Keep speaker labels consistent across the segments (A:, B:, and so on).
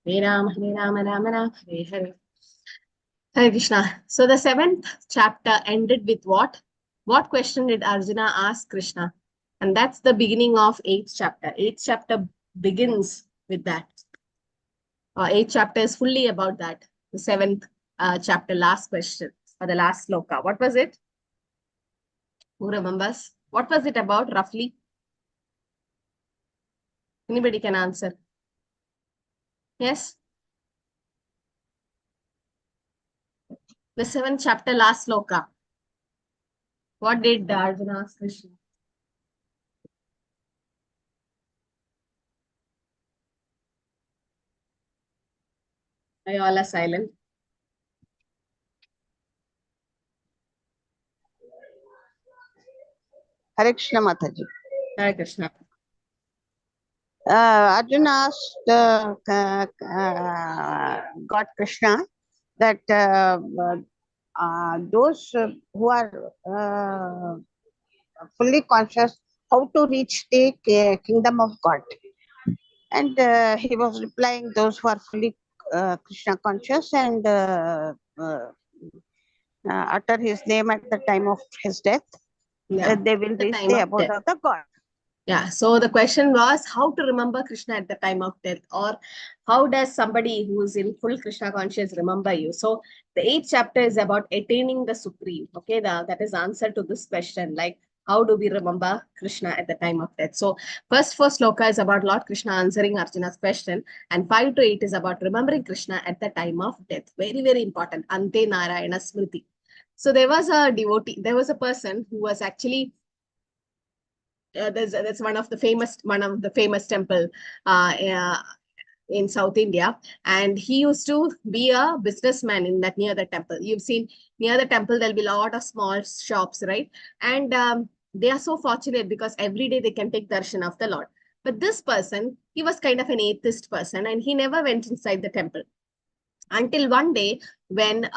A: Hare Ram, Hare Rama, Rama Rama, Hare Hare. Hare Krishna. So the 7th chapter ended with what? What question did Arjuna ask Krishna? And that's the beginning of 8th chapter. 8th chapter begins with that. 8th chapter is fully about that. The 7th chapter, last question, or the last sloka. What was it? Who remembers? What was it about roughly? Anybody can answer. Yes? The 7th chapter, last sloka. What did Arjuna ask Krishna? You all are silent.
B: Hare Krishna Mataji.
A: Hare Krishna.
B: Arjuna asked God Krishna that those who are fully conscious, how to reach the kingdom of God. And he was replying, those who are fully Krishna conscious and utter his name at the time of his death, they will reach the abode of the God.
A: Yeah, so the question was how to remember Krishna at the time of death, or how does somebody who is in full Krishna conscious remember you? So the 8th chapter is about attaining the Supreme. Okay, that is answer to this question, like how do we remember Krishna at the time of death? So first 4 sloka is about Lord Krishna answering Arjuna's question, and 5 to 8 is about remembering Krishna at the time of death. Very, very important. Ante Narayana Smriti. So there was a devotee, there was a person who was actually that's one of the famous temple in South India, and he used to be a businessman in that near the temple. You've seen near the temple there'll be a lot of small shops, right? And they are so fortunate because every day they can take darshan of the Lord. But this person, he was kind of an atheist person, and he never went inside the temple until one day when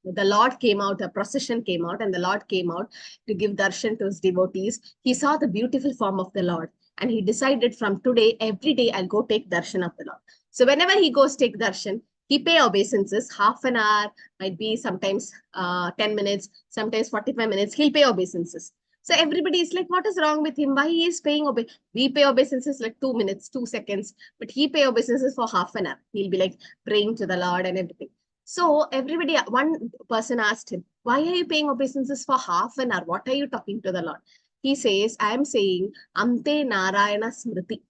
A: the Lord came out, a procession came out, and the Lord came out to give darshan to his devotees. He saw the beautiful form of the Lord, and he decided from today, every day I'll go take darshan of the Lord. So whenever he goes take darshan, he pay obeisances, half an hour, might be sometimes 10 minutes, sometimes 45 minutes, he'll pay obeisances. So everybody is like, what is wrong with him? Why he is paying We pay obeisances like 2 minutes, 2 seconds, but he pay obeisances for half an hour. He'll be like praying to the Lord and everything. So everybody, one person asked him, why are you paying obeisances for half an hour? What are you talking to the Lord? He says, I am saying, Ante Narayana Smriti.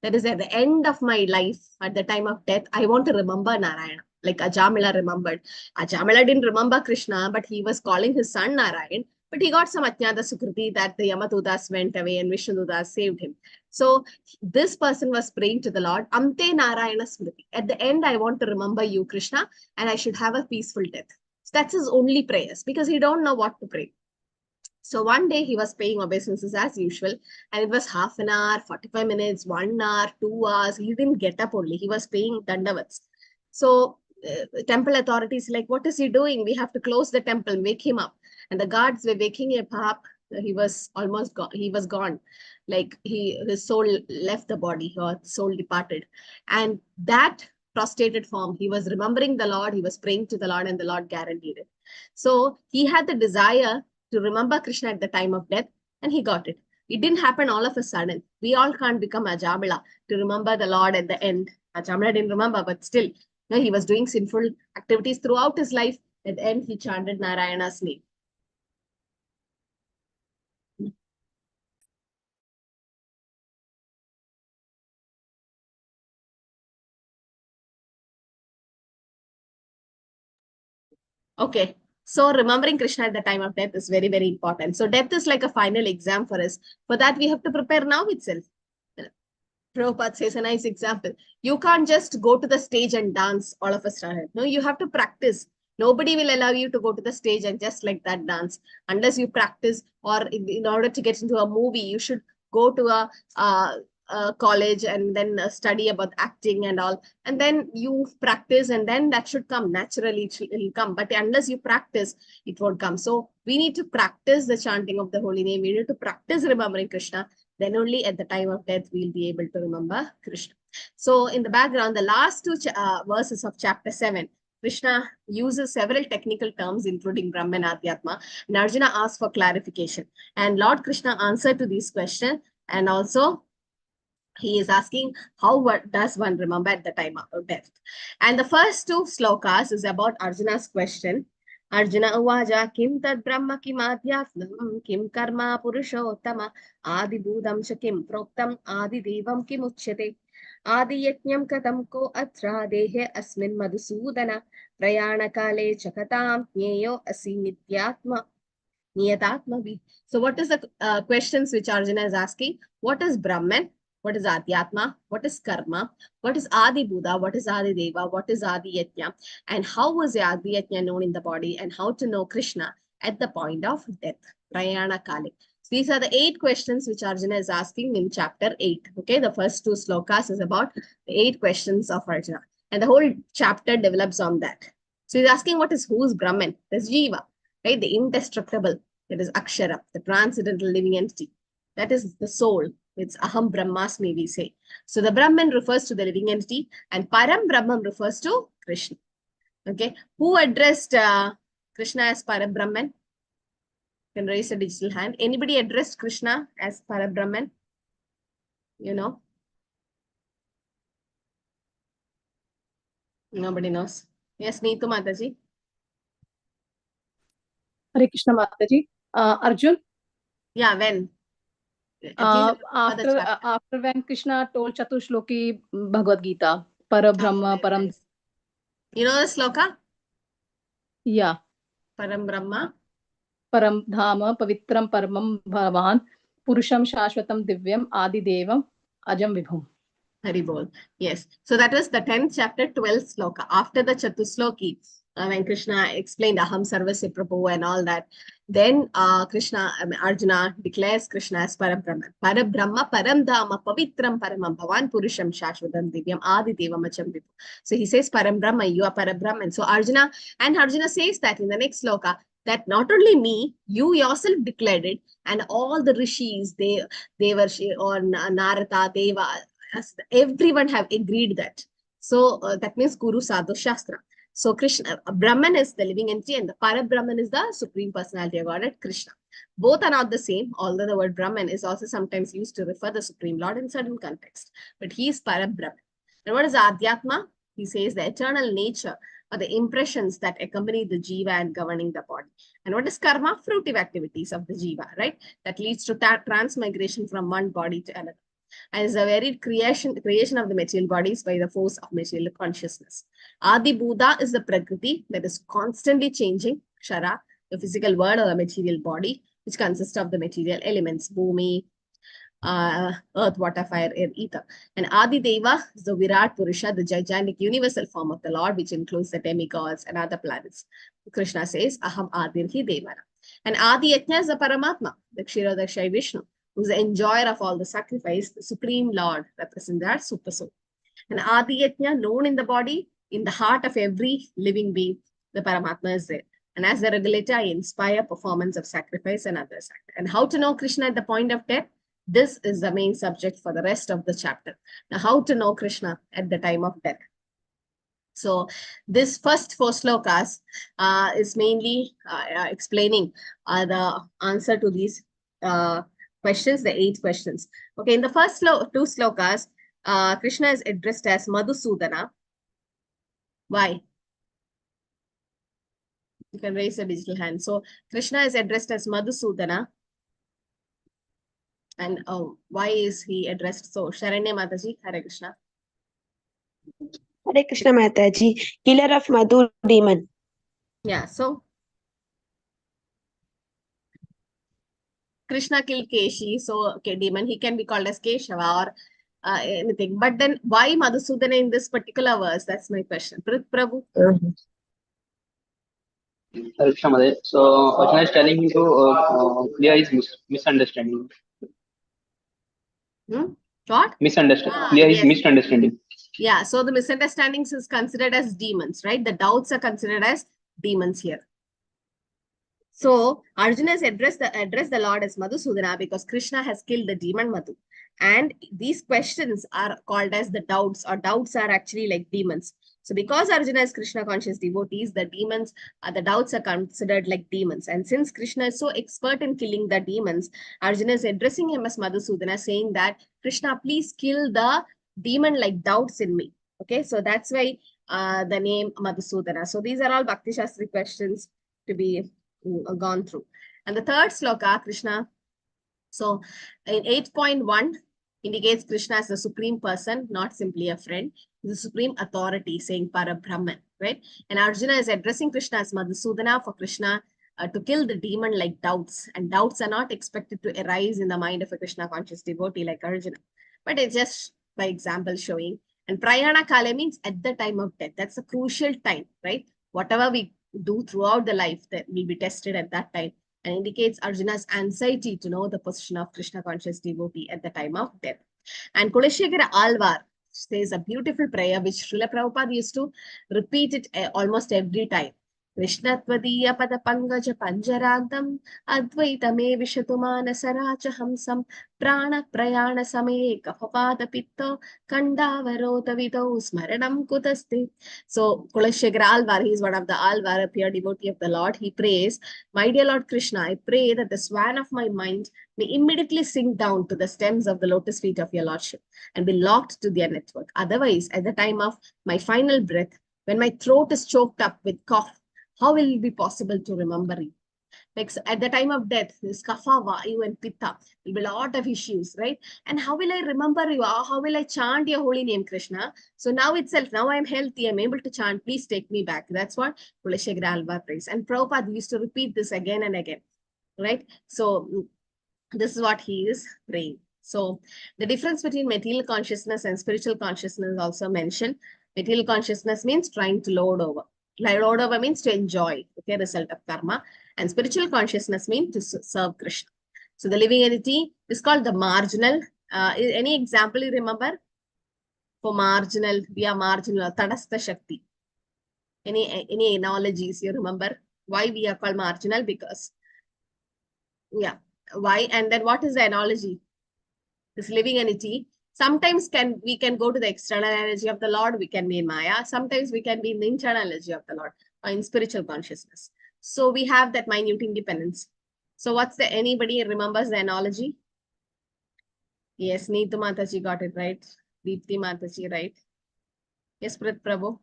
A: That is at the end of my life, at the time of death, I want to remember Narayana. Like Ajamila remembered. Ajamila didn't remember Krishna, but he was calling his son Narayan. But he got some Ajnada Sukriti that the Yamadudas went away and Vishnududas saved him. So this person was praying to the Lord, Ante Narayana Smriti. At the end, I want to remember you, Krishna, and I should have a peaceful death. So that's his only prayers because he don't know what to pray. So one day he was paying obeisances as usual, and it was half an hour, 45 minutes, 1 hour, 2 hours. He didn't get up only. He was paying dandavats. So temple authorities like, what is he doing? We have to close the temple, wake him up. And the guards were waking him up. He was almost gone. He was gone. Like his soul left the body, or the soul departed. And that prostrated form, he was remembering the Lord, he was praying to the Lord, and the Lord guaranteed it. So he had the desire to remember Krishna at the time of death, and he got it. It didn't happen all of a sudden. We all can't become Ajamila to remember the Lord at the end. Ajamila didn't remember, but still, he was doing sinful activities throughout his life. At the end, he chanted Narayana's name. Okay. So remembering Krishna at the time of death is very, very important. So death is like a final exam for us. For that, we have to prepare now itself. Prabhupada says a nice example. You can't just go to the stage and dance all of a sudden. No, you have to practice. Nobody will allow you to go to the stage and just like that dance unless you practice, or in order to get into a movie, you should go to a college and then study about acting and all. And then you practice, and then that should come naturally. It will come. But unless you practice, it won't come. So we need to practice the chanting of the holy name. We need to practice remembering Krishna. Then only at the time of death, we'll be able to remember Krishna. So in the background, the last two verses of chapter 7, Krishna uses several technical terms, including Brahman, Adhyatma, and Arjuna asks for clarification. And Lord Krishna answered to these questions, and also he is asking what does one remember at the time of death. And the first two slokas is about Arjuna's question. Arjuna uvaja kim tad brahma kim adhyatmam kim karma purushottama adi budam cha kim proktam adi devam kim uchyate adi yajnam katam ko atra dehe asmin madhusudana prayana kale chakatam jneyo asi nityatma niyatatma. So what is the questions which Arjuna is asking? What is Brahman? What is Adhyatma? What is Karma? What is Adi Buddha? What is Adi Deva? What is Adi Yajna? And how was the Adi Yajna known in the body? And how to know Krishna at the point of death? Prayana Kale. So these are the 8 questions which Arjuna is asking in chapter 8. Okay, the first 2 slokas is about the 8 questions of Arjuna. And the whole chapter develops on that. So he's asking who's Brahman? That's Jiva, right? The indestructible. That is Akshara, the transcendental living entity. That is the soul. It's Aham Brahmasmi, we say. So the Brahman refers to the living entity, and Param Brahman refers to Krishna. Okay. Who addressed Krishna as Param Brahman? Can raise a digital hand. Anybody addressed Krishna as Param Brahman? You know? Nobody knows. Yes, Neetu Mataji.
C: Hare Krishna Mataji. Arjun?
A: Yeah, when?
C: After when Krishna told Chatushloki Bhagavad Gita, Parabrahma, Param.
A: You know the sloka?
C: Yeah.
A: Param Brahma.
C: Param Dhama, Pavitram Paramam Bhavan, Purusham Shashwatam Divyam, Adi Devam, Ajam Vibhum.
A: Haribol. Yes. So that was the 10th chapter, 12th sloka. After the Chatusloki, when Krishna explained Aham Sarvasya Prabhu and all that, then Arjuna declares Krishna as Parabrahman. Parabrahma, Paramdhama, Pavitram Paramam Bhavan, Purusham Shashvatam Divyam, Adi Devam Acham Vibhu. So he says Parambrahma, you are Parabrahman. So Arjuna says that in the next sloka, that not only me, you yourself declared it, and all the rishis, they were, or Narada, Deva, everyone have agreed that. So that means Guru Sadhu Shastra. So Krishna, Brahman is the living entity, and the Parabrahman is the Supreme Personality of Godhead, Krishna. Both are not the same, although the word Brahman is also sometimes used to refer the Supreme Lord in certain context. But he is Parabrahman. And what is Adhyatma? He says the eternal nature or the impressions that accompany the Jiva and governing the body. And what is Karma? Fruitive activities of the Jiva, right? That leads to transmigration from one body to another. And is the very creation of the material bodies by the force of material consciousness. Adi Buddha is the Prakriti that is constantly changing, Kshara, the physical world or the material body, which consists of the material elements, Bhumi, earth, water, fire, air, ether. And Adi Deva is the Virat Purusha, the gigantic universal form of the Lord, which includes the demigods and other planets. Krishna says, Aham Adirhi Devana. And Adi Yajna is the Paramatma, the Kshirodakshai Vishnu, who's the enjoyer of all the sacrifice, the Supreme Lord, represents that Super Soul. And Adi Yajna, known in the body, in the heart of every living being, the Paramatma is there. And as the regulator, I inspire performance of sacrifice and others. And how to know Krishna at the point of death? This is the main subject for the rest of the chapter. Now, how to know Krishna at the time of death? So this first 4 slokas is mainly explaining the answer to these questions, the 8 questions. Okay, in the first 2 slokas, Krishna is addressed as Madhusudana. Why? You can raise a digital hand. So Krishna is addressed as Madhusudana. And why is he addressed so? Sharanya Mataji, Hare Krishna.
D: Hare Krishna Mataji, killer of Madhu demon.
A: Yeah, so Krishna killed Keshi, so demon, he can be called as Keshava or anything. But then why Madhusudana in this particular verse? That's my question. Prabhu.
E: So Arjuna is telling him to clear his misunderstanding.
A: What?
E: Misunderstanding. Clear his misunderstanding.
A: Yeah, so the misunderstandings is considered as demons, right? The doubts are considered as demons here. So Arjuna has addressed the Lord as Madhusudana because Krishna has killed the demon Madhu. And these questions are called as the doubts, or doubts are actually like demons. So because Arjuna is Krishna conscious devotees, the demons, the doubts are considered like demons. And since Krishna is so expert in killing the demons, Arjuna is addressing him as Madhusudana, saying that, Krishna, please kill the demon like doubts in me. Okay, so that's why the name Madhusudana. So these are all Bhakti Shastri questions to be gone through. And the third sloka, Krishna. So in 8.1 indicates Krishna as the supreme person, not simply a friend. The supreme authority, saying Parabrahman, right? And Arjuna is addressing Krishna as Madhusudana for Krishna to kill the demon like doubts. And doubts are not expected to arise in the mind of a Krishna conscious devotee like Arjuna. But it's just by example showing. And Prayana Kala means at the time of death. That's a crucial time, right? Whatever we do throughout the life that will be tested at that time, and indicates Arjuna's anxiety to know the position of Krishna conscious devotee at the time of death. And Kulashekara Alvar says a beautiful prayer which Srila Prabhupada used to repeat it almost every time. Krishna Tvadiya Pada Pangaja Panjarantam Advaitame Vishatu Manasaracha Hamsam Prana Prayana Same Kapapada Pitto Kandavarota Vito Smaranam Kutaste. So Kulashekara Alvar, he is one of the Alvar, a pure devotee of the Lord. He prays, my dear Lord Krishna, I pray that the swan of my mind may immediately sink down to the stems of the lotus feet of your Lordship and be locked to their network. Otherwise, at the time of my final breath, when my throat is choked up with cough, how will it be possible to remember you? Like at the time of death, this kapha, vayu, and pitta will be a lot of issues, right? And how will I remember you? How will I chant your holy name, Krishna? So now itself, now I'm healthy, I'm able to chant, please take me back. That's what Kulashekara Alvar prays. And Prabhupada used to repeat this again and again, right? So this is what he is praying. So the difference between material consciousness and spiritual consciousness is also mentioned. Material consciousness means trying to lord over. Lord over means to enjoy, okay, result of karma. And spiritual consciousness means to serve Krishna. So the living entity is called the marginal. Any example you remember? For marginal, we are marginal, Tadastha Shakti. Any analogies you remember? Why we are called marginal? Because, yeah, why? And then what is the analogy? This living entity. Sometimes we can go to the external energy of the Lord, we can be in Maya. Sometimes we can be in the internal energy of the Lord, or in spiritual consciousness. So we have that minute independence. So what's the, anybody remembers the analogy? Yes, Neetu Mataji got it right. Deepti Mataji, right? Yes, Prit Prabhu.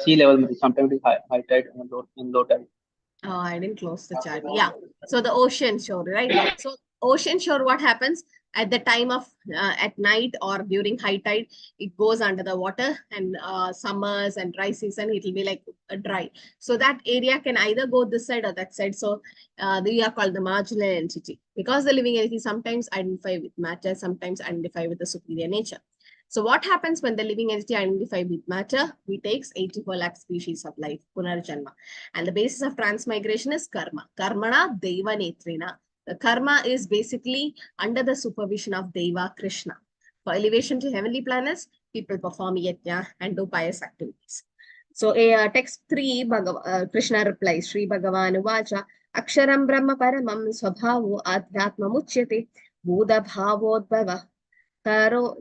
E: Sea level, sometimes it is high tide and low tide.
A: Oh, I didn't close the chart. Yeah. So the ocean shore, right? So ocean shore, what happens at the time of at night or during high tide, it goes under the water, and summers and dry season, it will be like dry. So that area can either go this side or that side. So they are called the marginal entity, because the living entity sometimes identify with matter, sometimes identify with the superior nature. So what happens when the living entity identifies with matter? We takes 84 lakh species of life, Punarjanma. And the basis of transmigration is karma. Karmana Deva Netrina. The karma is basically under the supervision of Deva Krishna. For elevation to heavenly planets, people perform yajna and do pious activities. So text 3, Krishna replies, Sri Bhagavan Uvacha, Aksharam Brahma Paramam Swabhavo Adhyatma Muchyate Buddha Bhavodbhava Karo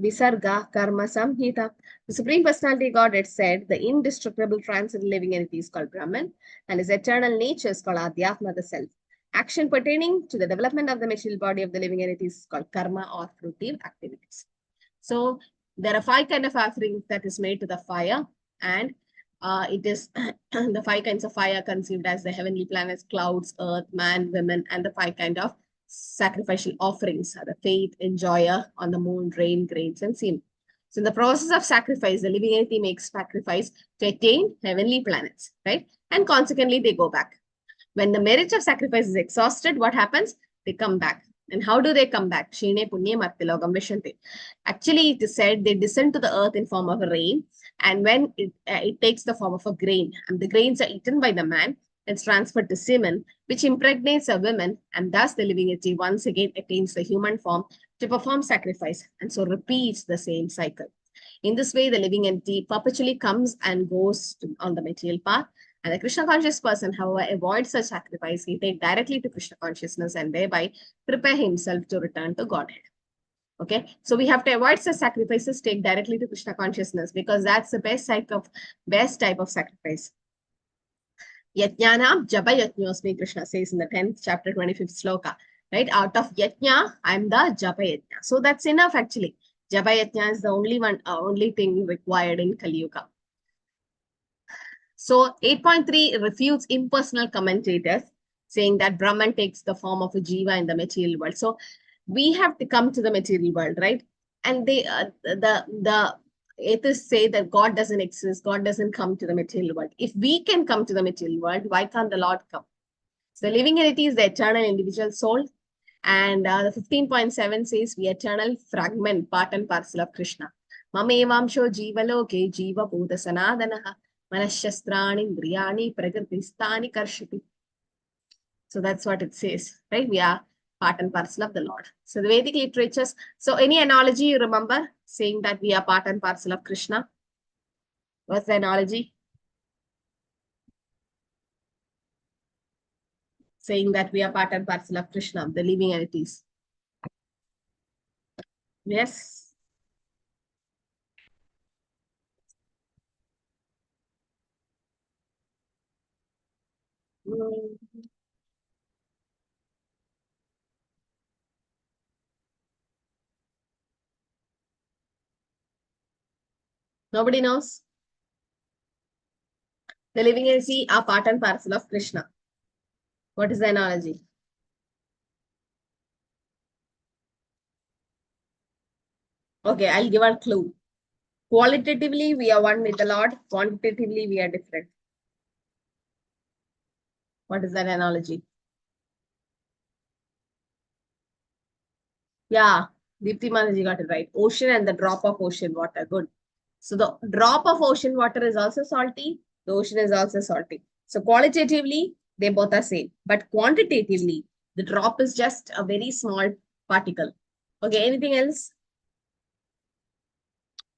A: Visarga Karma Samhita. The Supreme Personality Godhead said the indestructible transcendental living entity is called Brahman, and his eternal nature is called Adhyatma, the self. Action pertaining to the development of the material body of the living entity is called karma or fruitive activities. So there are 5 kinds of offerings that is made to the fire, and it is the 5 kinds of fire conceived as the heavenly planets, clouds, earth, man, women, and the 5 kinds of sacrificial offerings are the faith, enjoyer on the moon, rain, grains, and semen. So in the process of sacrifice, the living entity makes sacrifice to attain heavenly planets, right? And consequently, they go back. When the merit of sacrifice is exhausted, what happens? They come back. And how do they come back? Shine Punye Martilogam Vishante. Actually, it is said they descend to the earth in form of a rain, and when it takes the form of a grain, and the grains are eaten by the man, it's transferred to semen, which impregnates a woman, and thus the living entity once again attains the human form to perform sacrifice, and so repeats the same cycle. In this way, the living entity perpetually comes and goes on the material path, And the Krishna conscious person, however, avoids such sacrifice. He takes directly to Krishna consciousness and thereby prepare himself to return to Godhead. Okay, so we have to avoid such sacrifices, take directly to Krishna consciousness, because that's the best type of sacrifice. Yajnanam japa yajñosmi, Krishna says in the 10th chapter, 25th sloka. Right? Out of yajna, I'm the japa yajna. So that's enough actually. Japa yajna is the only thing required in Kali Yuga. So 8.3 refutes impersonal commentators saying that Brahman takes the form of a jiva in the material world. So we have to come to the material world, right? And the atheists say that God doesn't exist, God doesn't come to the material world. If we can come to the material world, why can't the Lord come? So the living entity is the eternal individual soul. And the 15.7 says we eternal fragment, part and parcel of Krishna. Mamevamsho jivaloke jiva bhuta sanadanaha manashastrani indriyani prakristani karshati. So that's what it says, right? We are part and parcel of the Lord. So the Vedic literatures. So any analogy you remember saying that we are part and parcel of Krishna? What's the analogy? Saying that we are part and parcel of Krishna, the living entities. Yes. Nobody knows? The living entity are part and parcel of Krishna. What is the analogy? Okay, I'll give a clue. Qualitatively, we are one with the Lord. Quantitatively, we are different. What is that analogy? Yeah, Deepti Mataji got it right. Ocean and the drop of ocean water. Good. So the drop of ocean water is also salty. The ocean is also salty. So qualitatively, they both are same. But quantitatively, the drop is just a very small particle. Okay, anything else?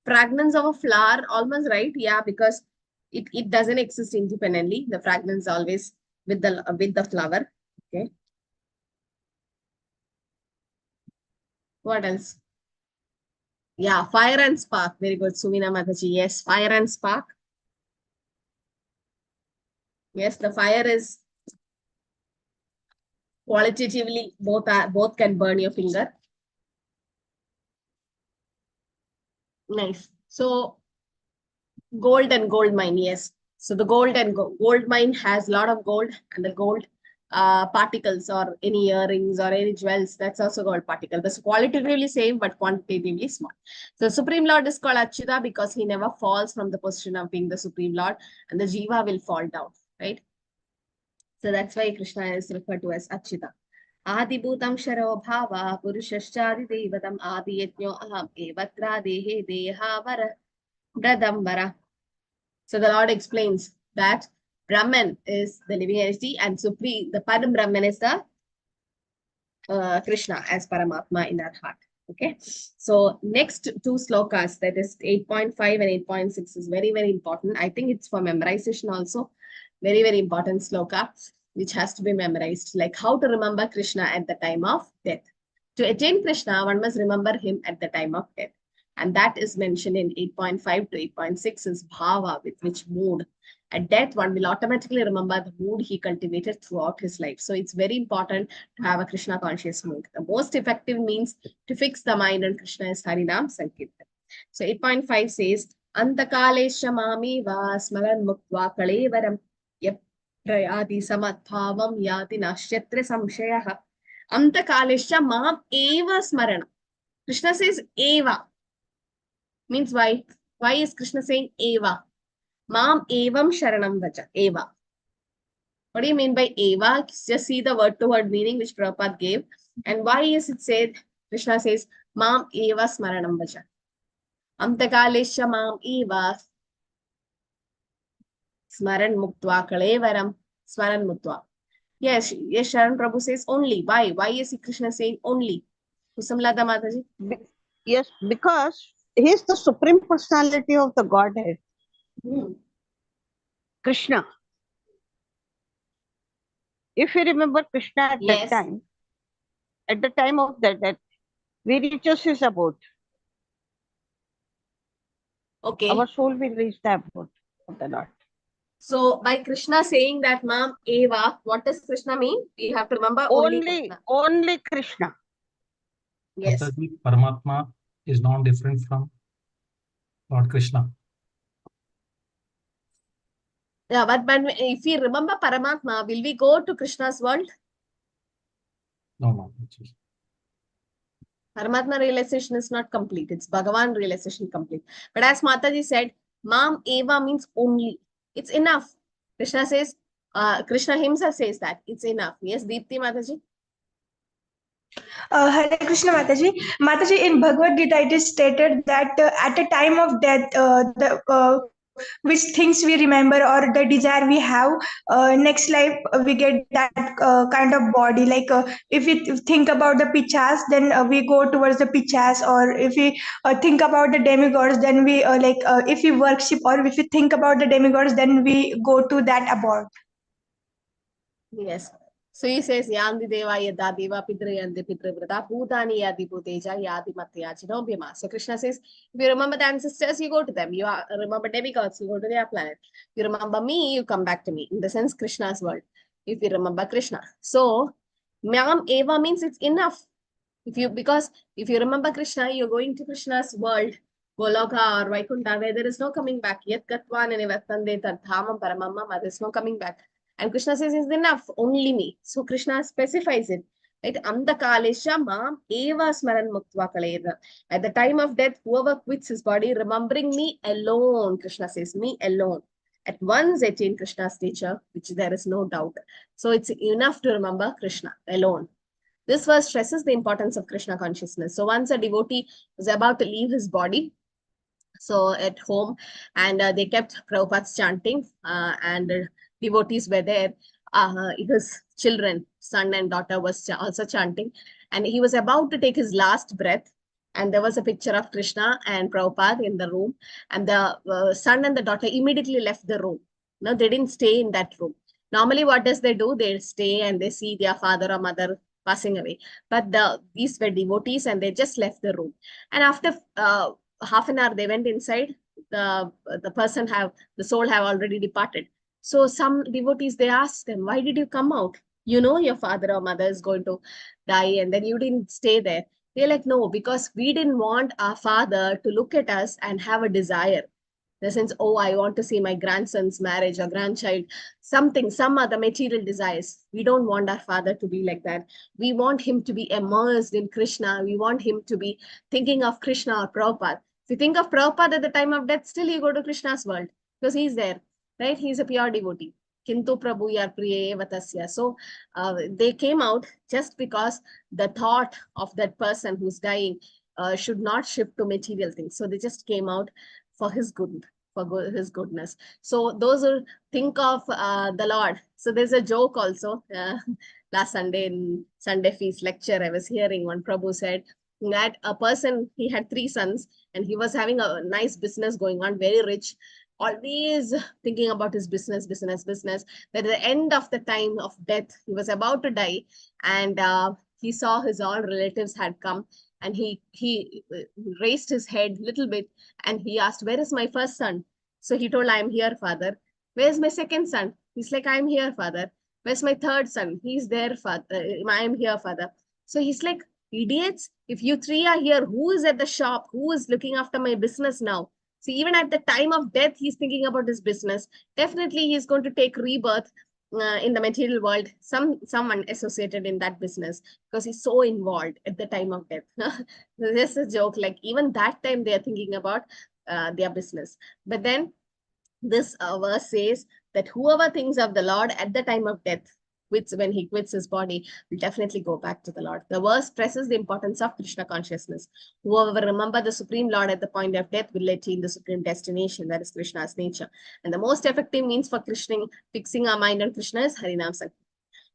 A: Fragrance of a flower, almost right. Yeah, because it doesn't exist independently. The fragrance always with the flower. Okay. What else? Yeah, fire and spark. Very good. Suvina Mataji. Yes, fire and spark. Yes, the fire is qualitatively both can burn your finger. Nice. So gold and gold mine, yes. So the gold mine has a lot of gold, and the gold particles or any earrings or any jewels, that's also gold particle. But qualitatively same, but quantitatively small. So Supreme Lord is called Achyuta because he never falls from the position of being the Supreme Lord, and the Jiva will fall down, right? So that's why Krishna is referred to as Achyuta. Adi Bhutam Sharo Bhava Purushashchadi Devatam Adi Yajño Aham Evatra Dehe Dehavara Bradambara. So the Lord explains that Brahman is the living entity and Supreme, the Param Brahman is the Krishna as Paramatma in our heart. Okay. So next two slokas, that is 8.5 and 8.6 is very, very important. I think it's for memorization also. Very, very important sloka, which has to be memorized. Like how to remember Krishna at the time of death. To attain Krishna, one must remember him at the time of death. And that is mentioned in 8.5 to 8.6 is bhava, with which mood. At death, one will automatically remember the mood he cultivated throughout his life. So it's very important to have a Krishna conscious mood. The most effective means to fix the mind on Krishna is Harinam Sankirtan. So 8.5 says, Antakalesha mami va smaran muktva kalevaram yaprayati samadbhavam yati nashyatra samshayaha. Antakalesha mam eva smarana. Krishna says eva. Means why? Why is Krishna saying eva? Mam evam sharanam vaja. Eva. What do you mean by eva? Just see the word-to-word meaning which Prabhupada gave. And why is it said, Krishna says, mam eva smaranam vaja. Amtakalesha mam eva smaran muktva kalevaram smaran muktva. Yes, Sharan Prabhu says only. Why? Why is Krishna saying only? Kusamlata Mataji?
B: Yes, because he is the supreme personality of the Godhead. Krishna. if you remember Krishna at
A: Yes.
B: at the time of that we reaches his abode.
A: Okay.
B: Our soul will reach the abode of the Lord.
A: So by Krishna saying that Mam Eva, what does Krishna mean? You have to remember only Krishna.
B: Only Krishna.
A: Yes.
F: Mataji, Paramatma is not different from Lord Krishna.
A: Yeah, but if we remember Paramatma, will we go to Krishna's world?
F: No, no.
A: Paramatma realization is not complete. It's Bhagavan realization complete. But as Mataji said, Mam Eva means only. It's enough. Krishna says, Krishna himself says that. It's enough. Yes, Deepti Mataji?
G: Hare Krishna Mataji. Mataji, in Bhagavad Gita, it is stated that at the time of death, which things we remember or the desire we have, next life we get that kind of body. Like if we think about the pichas, then we go towards the pichas, or if we think about the demigods, then we if we worship or if we think about the demigods, then we go to that abode.
A: Yes. So he says, Yandi Deva Yada Deva Pitra Yandi Pitra Vrata Bhutani Yadi Bhuteja Yadi Matyachino Bhima. So Krishna says, if you remember the ancestors, you go to them. You remember demigods, you go to their planet. If you remember me, you come back to me. In the sense, Krishna's world. If you remember Krishna. So, Mam Eva means it's enough. Because if you remember Krishna, you're going to Krishna's world, Goloka or Vaikuntha, where there is no coming back. Yat Katvan and Evatande Tadhamam Paramamma, there is no coming back. And Krishna says, it's enough, only me. So Krishna specifies it. Right? Anda kalesha mam eva smaran muktva kalayena. At the time of death, whoever quits his body, remembering me alone, Krishna says, me alone. At once attain Krishna's nature, which there is no doubt. So it's enough to remember Krishna alone. This verse stresses the importance of Krishna consciousness. So once a devotee was about to leave his body, so at home, and they kept Prabhupada's chanting, and devotees were there. His children, son and daughter, was also chanting, and he was about to take his last breath. And there was a picture of Krishna and Prabhupada in the room, and the son and the daughter immediately left the room. No, they didn't stay in that room. Normally, what does they do? They stay and they see their father or mother passing away. But these were devotees, and they just left the room. And after half an hour, they went inside. The soul have already departed. So some devotees, they asked them, why did you come out? You know your father or mother is going to die, and then you didn't stay there. They're like, no, because we didn't want our father to look at us and have a desire. In the sense, oh, I want to see my grandson's marriage or grandchild, some other material desires. We don't want our father to be like that. We want him to be immersed in Krishna. We want him to be thinking of Krishna or Prabhupada. If you think of Prabhupada at the time of death, still you go to Krishna's world because he's there, right? He's a pure devotee. Kintu Prabhu yar priye vatasya. So they came out just because the thought of that person who's dying should not shift to material things. So they just came out for his good, his goodness. So those who think of the Lord. So there's a joke also. Last Sunday in Sunday Feast lecture, I was hearing one Prabhu said that a person, he had 3 sons and he was having a nice business going on, very rich, always thinking about his business. That at the end of the time of death, he was about to die, and he saw his all relatives had come, and he raised his head a little bit and he asked, where is my first son? So he told, I am here, father. Where's my second son? He's like, I am here, father. Where's my third son? He's there, father. I am here, father. So he's like, idiots, if you 3 are here, who is at the shop? Who is looking after my business now? See, even at the time of death, he's thinking about his business. Definitely, he's going to take rebirth in the material world, someone associated in that business, because he's so involved at the time of death. This is a joke. Like even that time, they are thinking about their business. But then this verse says that whoever thinks of the Lord at the time of death, when he quits his body, will definitely go back to the Lord. The verse stresses the importance of Krishna consciousness. Whoever remember the Supreme Lord at the point of death will attain the supreme destination, that is Krishna's nature. And the most effective means for fixing our mind on Krishna is Harinam Sankirtan.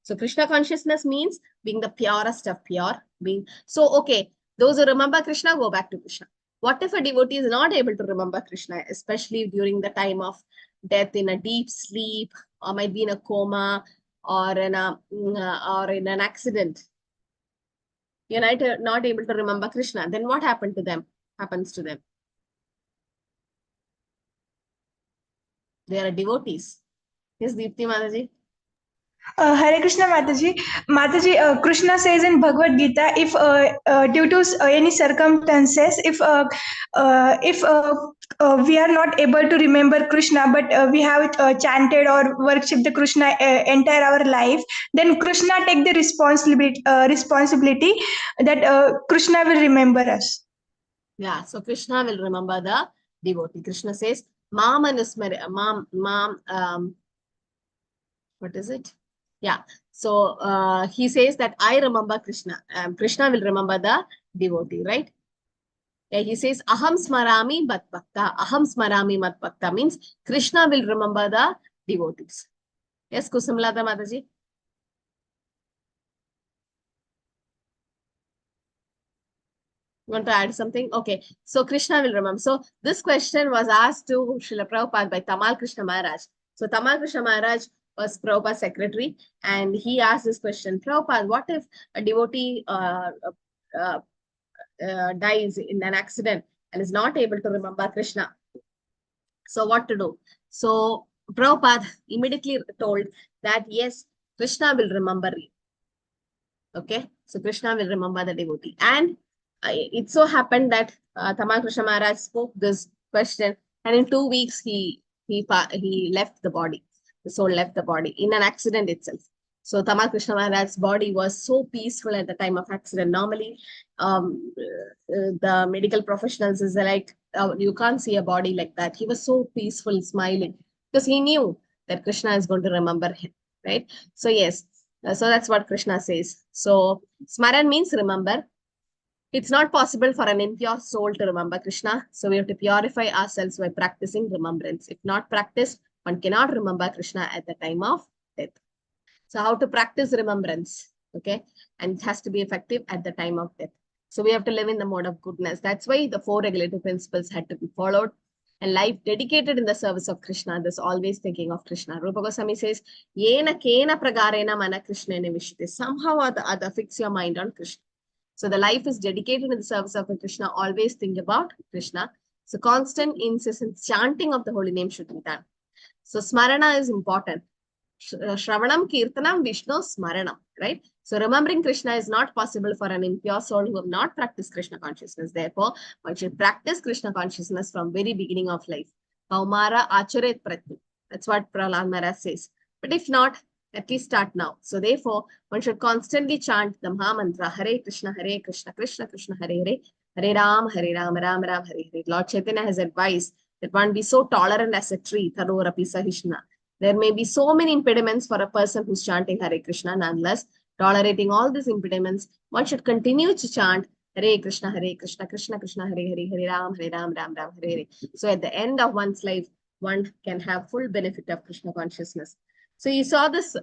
A: So Krishna consciousness means being the purest of pure being. So, okay, those who remember Krishna, go back to Krishna. What if a devotee is not able to remember Krishna, especially during the time of death, in a deep sleep, or might be in a coma, or in an accident, you're not able to remember Krishna, then what happens to them? They are devotees. Yes, Deepti Mataji.
G: Hare Krishna Mataji. Mataji, Krishna says in Bhagavad Gita, if due to any circumstances, if we are not able to remember Krishna, but we have chanted or worshipped the Krishna entire our life, then Krishna take the responsibility that Krishna will remember us.
A: Yeah, so Krishna will remember the devotee. Krishna says, what is it? Yeah. So he says that I remember Krishna. Krishna will remember the devotee, right? Yeah, he says, Aham smarami mat bhakta. Aham smarami mat bhakta means Krishna will remember the devotees. Yes, Kusumalata Mataji. You want to add something? Okay. So Krishna will remember. So this question was asked to Srila Prabhupada by Tamal Krishna Maharaj. So Tamal Krishna Maharaj was Prabhupada's secretary, and he asked this question, Prabhupada, what if a devotee dies in an accident and is not able to remember Krishna? So what to do? So Prabhupada immediately told that yes, Krishna will remember you. Okay, so Krishna will remember the devotee. And it so happened that Tamal Krishna Maharaj spoke this question, and in 2 weeks he left the body. The soul left the body in an accident itself. So Tamal Krishna Maharaj's body was so peaceful at the time of accident. Normally, the medical professionals is like, you can't see a body like that. He was so peaceful, smiling, because he knew that Krishna is going to remember him, right? So yes, so that's what Krishna says. So Smaran means remember. It's not possible for an impure soul to remember Krishna. So we have to purify ourselves by practicing remembrance. If not practiced, one cannot remember Krishna at the time of death. So how to practice remembrance? Okay. And it has to be effective at the time of death. So we have to live in the mode of goodness. That's why the 4 regulative principles had to be followed. And life dedicated in the service of Krishna, there's always thinking of Krishna. Rupa Goswami says, Yena kena pragarena mana Krishnena vishite. Somehow or the other, fix your mind on Krishna. So the life is dedicated in the service of Krishna. Always think about Krishna. So constant, incessant chanting of the holy name should be done. So smarana is important. Shravanam, Kirtanam, Vishnu, Smaranam, right? So remembering Krishna is not possible for an impure soul who have not practiced Krishna consciousness. Therefore, one should practice Krishna consciousness from very beginning of life. Kaumara acharet prati. That's what Prahlad Maharaj says. But if not, at least start now. So therefore, one should constantly chant the Maha Mantra, Hare Krishna, Krishna Krishna, Hare Hare, Hare Ram, Ram Ram, Hare Hare. Lord Chaitanya has advised that one be so tolerant as a tree, Taro Rapi Sahishna. There may be so many impediments for a person who's chanting Hare Krishna. Nonetheless, tolerating all these impediments, one should continue to chant Hare Krishna, Krishna Krishna, Hare Hare, Hare Ram, Ram Ram, Hare Hare. So at the end of one's life, one can have full benefit of Krishna consciousness. So you saw this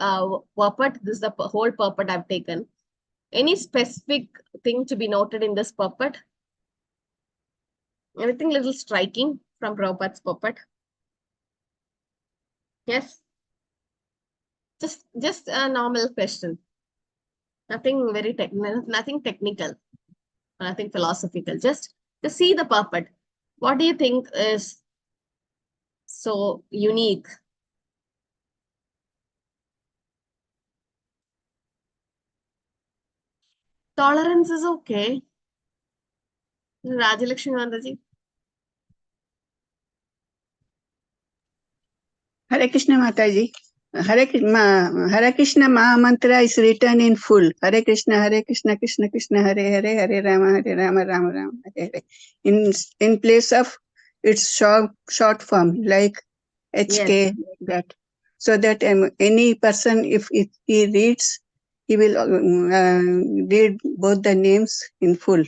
A: purport. This is the whole purport I've taken. Any specific thing to be noted in this purport? Anything little striking from Prabhupada's purport? Yes? Just a normal question. Nothing very technical, nothing technical, nothing philosophical. Just to see the purport. What do you think is so unique? Tolerance is okay. Rajalakshmi Mandaji.
H: Hare Krishna Mataji. Hare Krishna Maha Mantra is written in full. Hare Krishna, Krishna Krishna, Hare Hare, Hare Rama, Rama Rama, Hare Hare. In place of its short form, like HK, that. So that any person, if he reads, he will read both the names in full.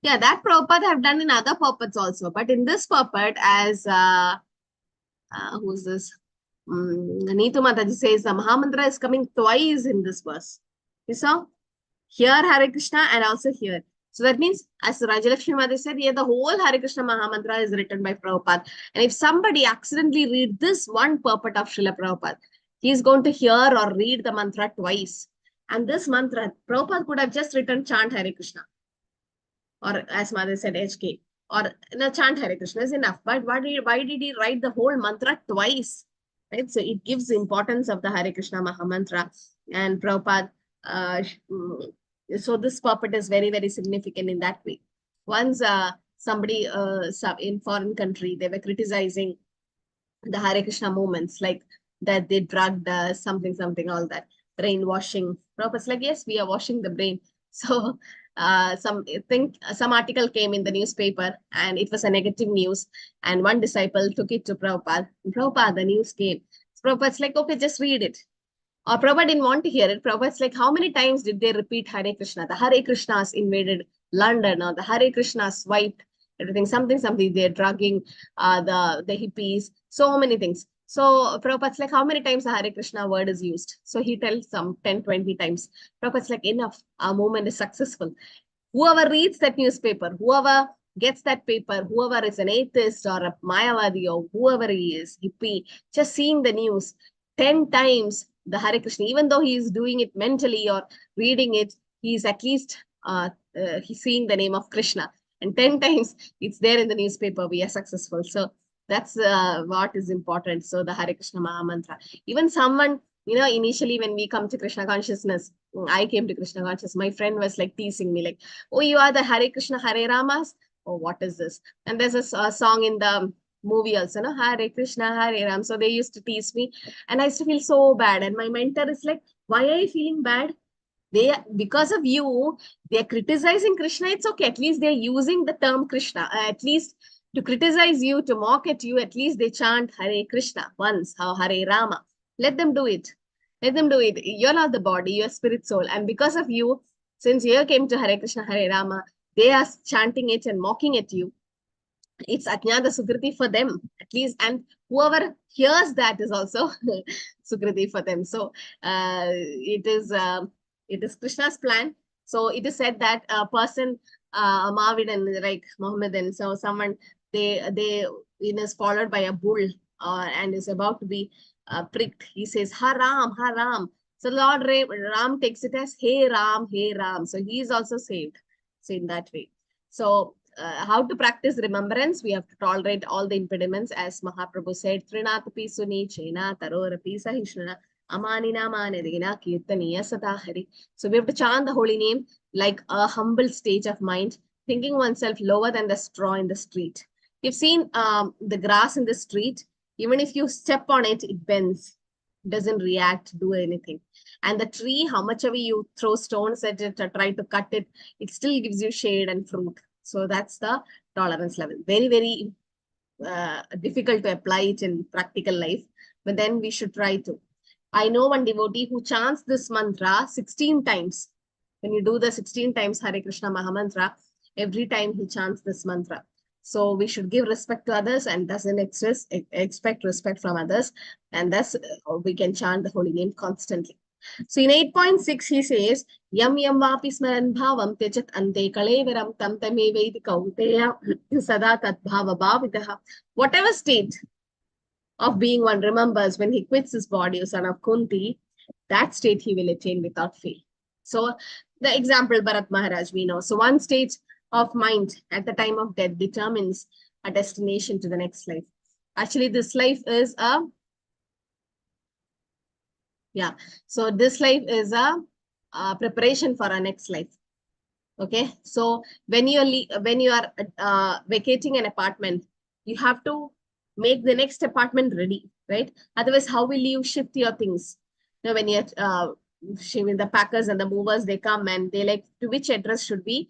A: Yeah, that Prabhupada have done in other purports also. But in this purport, as who's this? Neetu Mataji says the Mahamantra is coming twice in this verse. You saw? Here Hare Krishna and also here. So that means, as Rajalakshmi Mataji said, here the whole Hare Krishna Mahamantra is written by Prabhupada. And if somebody accidentally read this one purport of Srila Prabhupada, He's going to hear or read the mantra twice. And this mantra, Prabhupada could have just written chant Hare Krishna. Or as Mother said, HK. Or chant Hare Krishna is enough. But why did he write the whole mantra twice? Right? So it gives the importance of the Hare Krishna Maha Mantra. And Prabhupada, so this purport is very, very significant in that way. Once somebody in foreign country, they were criticizing the Hare Krishna movements, like that they drugged something, all that, brainwashing. Prabhupada's like, yes, we are washing the brain. So some article came in the newspaper and it was a negative news. And one disciple took it to Prabhupada. Prabhupada, the news came. Prabhupada's like, okay, just read it. Or Prabhupada didn't want to hear it. Prabhupada's like, how many times did they repeat Hare Krishna? The Hare Krishnas invaded London, or the Hare Krishnas wiped everything, something, they're drugging the hippies, so many things. So Prabhupada's like, how many times the Hare Krishna word is used? So he tells some 10, 20 times. Prabhupada's like, enough, our movement is successful. Whoever reads that newspaper, whoever gets that paper, whoever is an atheist or a Mayavadi or whoever he is, hippie, just seeing the news 10 times, the Hare Krishna, even though he is doing it mentally or reading it, he's at least he's seeing the name of Krishna. And 10 times it's there in the newspaper, we are successful. So that's what is important. So the Hare Krishna Maha Mantra. Even someone, initially when we come to Krishna Consciousness, I came to Krishna Consciousness, my friend was like teasing me, like, oh, you are the Hare Krishna Hare Ramas? Oh, what is this? And there's a song in the movie also, no? Hare Krishna Hare Ram. So they used to tease me and I used to feel so bad. And my mentor is like, why are you feeling bad? Because of you, they're criticizing Krishna. It's okay. At least they're using the term Krishna. At least to criticize you, to mock at you, at least they chant Hare Krishna once, how Hare Rama. Let them do it. Let them do it. You're not the body, you're spirit soul. And because of you, since you came to Hare Krishna Hare Rama, they are chanting it and mocking at you. It's Ajnana Sukriti for them, at least. And whoever hears that is also Sukriti for them. So it is Krishna's plan. So it is said that a person, a Mahavidan, like Mohammedan, so someone, they is followed by a bull and is about to be pricked. He says, Haram, Haram. So Lord Ram takes it as Hey Ram, Hey Ram. So he is also saved. So in that way. So how to practice remembrance? We have to tolerate all the impediments, as Mahaprabhu said, Trinatapi Suni Chena Tarorapi Sahishnana Amanina Manadina Kirtaniya Satahari. So we have to chant the holy name like a humble stage of mind, thinking oneself lower than the straw in the street. You've seen the grass in the street, even if you step on it, it bends, doesn't react, do anything. And the tree, how much ever you throw stones at it or try to cut it, it still gives you shade and fruit. So that's the tolerance level. Very, very difficult to apply it in practical life, but then we should try to. I know one devotee who chants this mantra 16 times. When you do the 16 times Hare Krishna Maha Mantra, every time he chants this mantra. So we should give respect to others and doesn't expect respect from others. And thus we can chant the holy name constantly. So in 8.6, he says, Yam yam vapi smaran bhavam tejat ante kaleveram tam tame vedi kauteya sada tat bhava bhavitaha. Whatever state of being one remembers when he quits his body, O son of Kunti, that state he will attain without fail. So the example, Bharat Maharaj, we know. So one state of mind at the time of death determines a destination to the next life. Actually, this life is a so this life is a preparation for our next life. Okay, so when you are vacating an apartment, you have to make the next apartment ready, right? Otherwise, how will you shift your things? Now, when you're the packers and the movers, they come and they like, to which address should we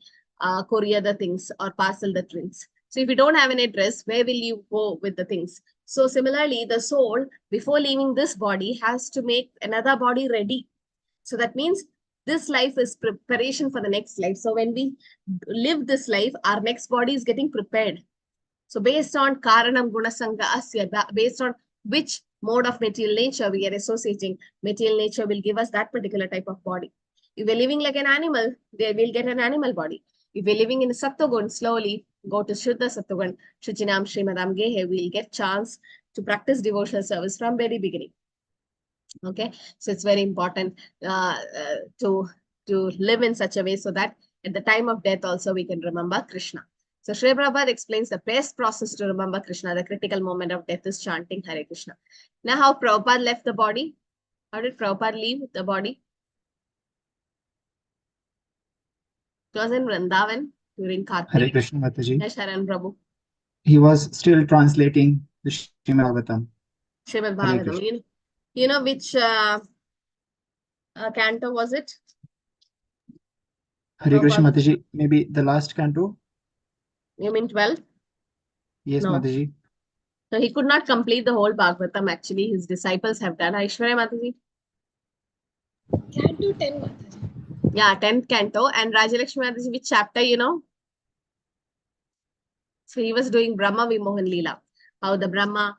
A: courier the things or parcel the things? So if you don't have an address, where will you go with the things? So similarly, the soul, before leaving this body, has to make another body ready. So that means this life is preparation for the next life. So when we live this life, our next body is getting prepared. So based on Karanam Gunasanga Asya, based on which mode of material nature we are associating, material nature will give us that particular type of body. If we're living like an animal, they will get an animal body. If we're living in a Sattvagun, slowly go to Shuddha Sattvagun, Shuchinam Srimadam Gehe, we'll get chance to practice devotional service from very beginning. Okay, so it's very important to live in such a way so that at the time of death also we can remember Krishna. So Sri Prabhupada explains the best process to remember Krishna, the critical moment of death is chanting Hare Krishna. Now how Prabhupada left the body? How did Prabhupada leave the body? It was in Vrindavan during
I: Hare
A: Kartik.
I: Krishna Mataji.
A: Yes, Sharan Prabhu.
I: He was still translating the Srimad Bhagavatam.
A: Srimad
I: Hare
A: Bhagavatam.
I: Krishna.
A: You know which canto was it?
I: Hare Krishna
A: Prabhupada.
I: Mataji. Maybe the last canto.
A: You mean 12?
I: Yes,
A: No.
I: Mataji.
A: So he could not complete the whole Bhagavatam. Actually, his disciples have done. Aishwarya Mataji.
J: Canto 10, Mataji.
A: Yeah, 10th canto. And Rajalakshmi Mataji, which chapter, you know? So he was doing Brahma Vimohan Leela. How the Brahma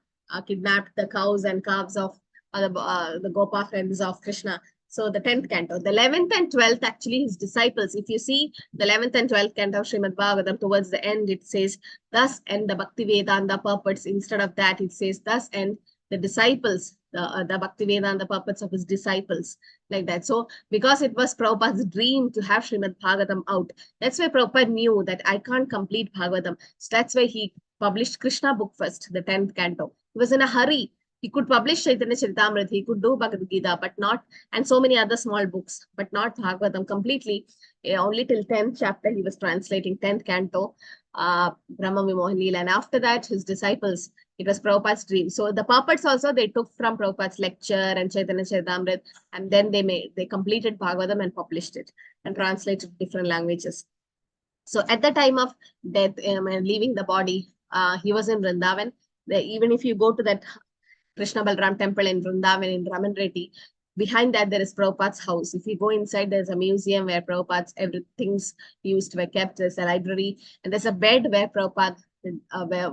A: kidnapped the cows and calves of the Gopa friends of Krishna. So the 10th canto. The 11th and 12th, actually, his disciples. If you see the 11th and 12th canto of Srimad Bhagavatam, towards the end, it says, thus end the Bhaktivedanta purports. Instead of that, it says, thus end the disciples, the Bhaktivedanta purports of his disciples, like that. So because it was Prabhupada's dream to have Srimad Bhagavatam out, that's why Prabhupada knew that I can't complete Bhagavatam. So that's why he published Krishna book first, the 10th canto. He was in a hurry. He could publish Chaitanya Charitamrita, he could do Bhagavad Gita, but not, and so many other small books, but not Bhagavatam completely. Only till 10th chapter he was translating, 10th canto, Brahma Vimohan Leela. And after that, his disciples, it was Prabhupada's dream. So the puppets also, they took from Prabhupada's lecture and Chaitanya Charitamrita, and then they completed Bhagavatam and published it and translated different languages. So at the time of death, leaving the body, he was in Vrindavan. Even if you go to that Krishna Balram temple in Vrindavan in Raman Reddy, behind that there is Prabhupada's house. If you go inside, there's a museum where Prabhupada's everything's used were kept. There's a library and there's a bed where Prabhupada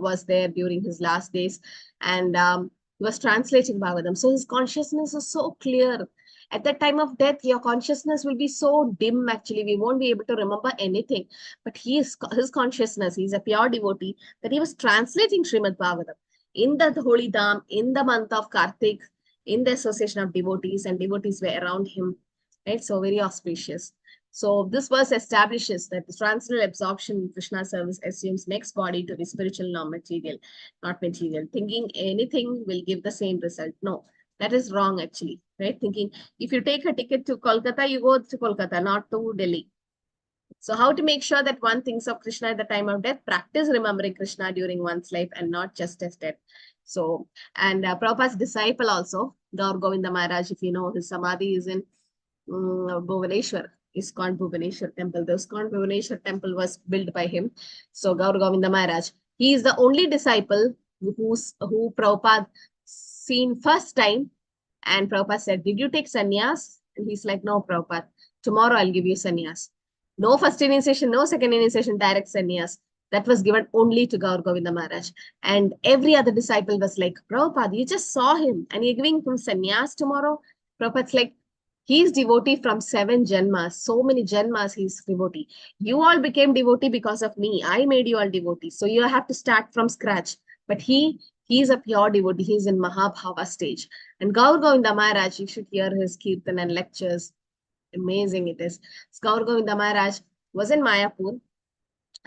A: was there during his last days, and he was translating Bhagavatam. So his consciousness is so clear. At that time of death, your consciousness will be so dim, actually. We won't be able to remember anything. But his consciousness, he's a pure devotee, that he was translating Srimad Bhagavatam in the holy dham, in the month of Kartik, in the association of devotees, and devotees were around him. Right? So very auspicious. So this verse establishes that the transcendental absorption in Krishna service assumes next body to be spiritual, non-material, not material. Thinking anything will give the same result. No, that is wrong actually, right? Thinking if you take a ticket to Kolkata, you go to Kolkata, not to Delhi. So how to make sure that one thinks of Krishna at the time of death? Practice remembering Krishna during one's life and not just as death. So, and Prabhupada's disciple also, Gaur Govinda Maharaj, if you know, his samadhi is in Bhubaneswar. ISKCON Bhubaneswar temple. The ISKCON Bhubaneswar temple was built by him. So Gaur Govinda Maharaj, he is the only disciple who Prabhupada seen first time. And Prabhupada said, did you take sannyas? And he's like, no, Prabhupada, tomorrow I'll give you sannyas. No first initiation, no second initiation, direct sannyas. That was given only to Gaur Govinda Maharaj. And every other disciple was like, Prabhupada, you just saw him and you're giving him sannyas tomorrow? Prabhupada's like, he's devotee from 7 janmas. So many janmas he's devotee. You all became devotee because of me. I made you all devotee. So you have to start from scratch. But he's a pure devotee. He's in Mahabhava stage. And Gaur Govinda Maharaj, you should hear his kirtan and lectures. Amazing it is. Gaur Govinda Maharaj was in Mayapur.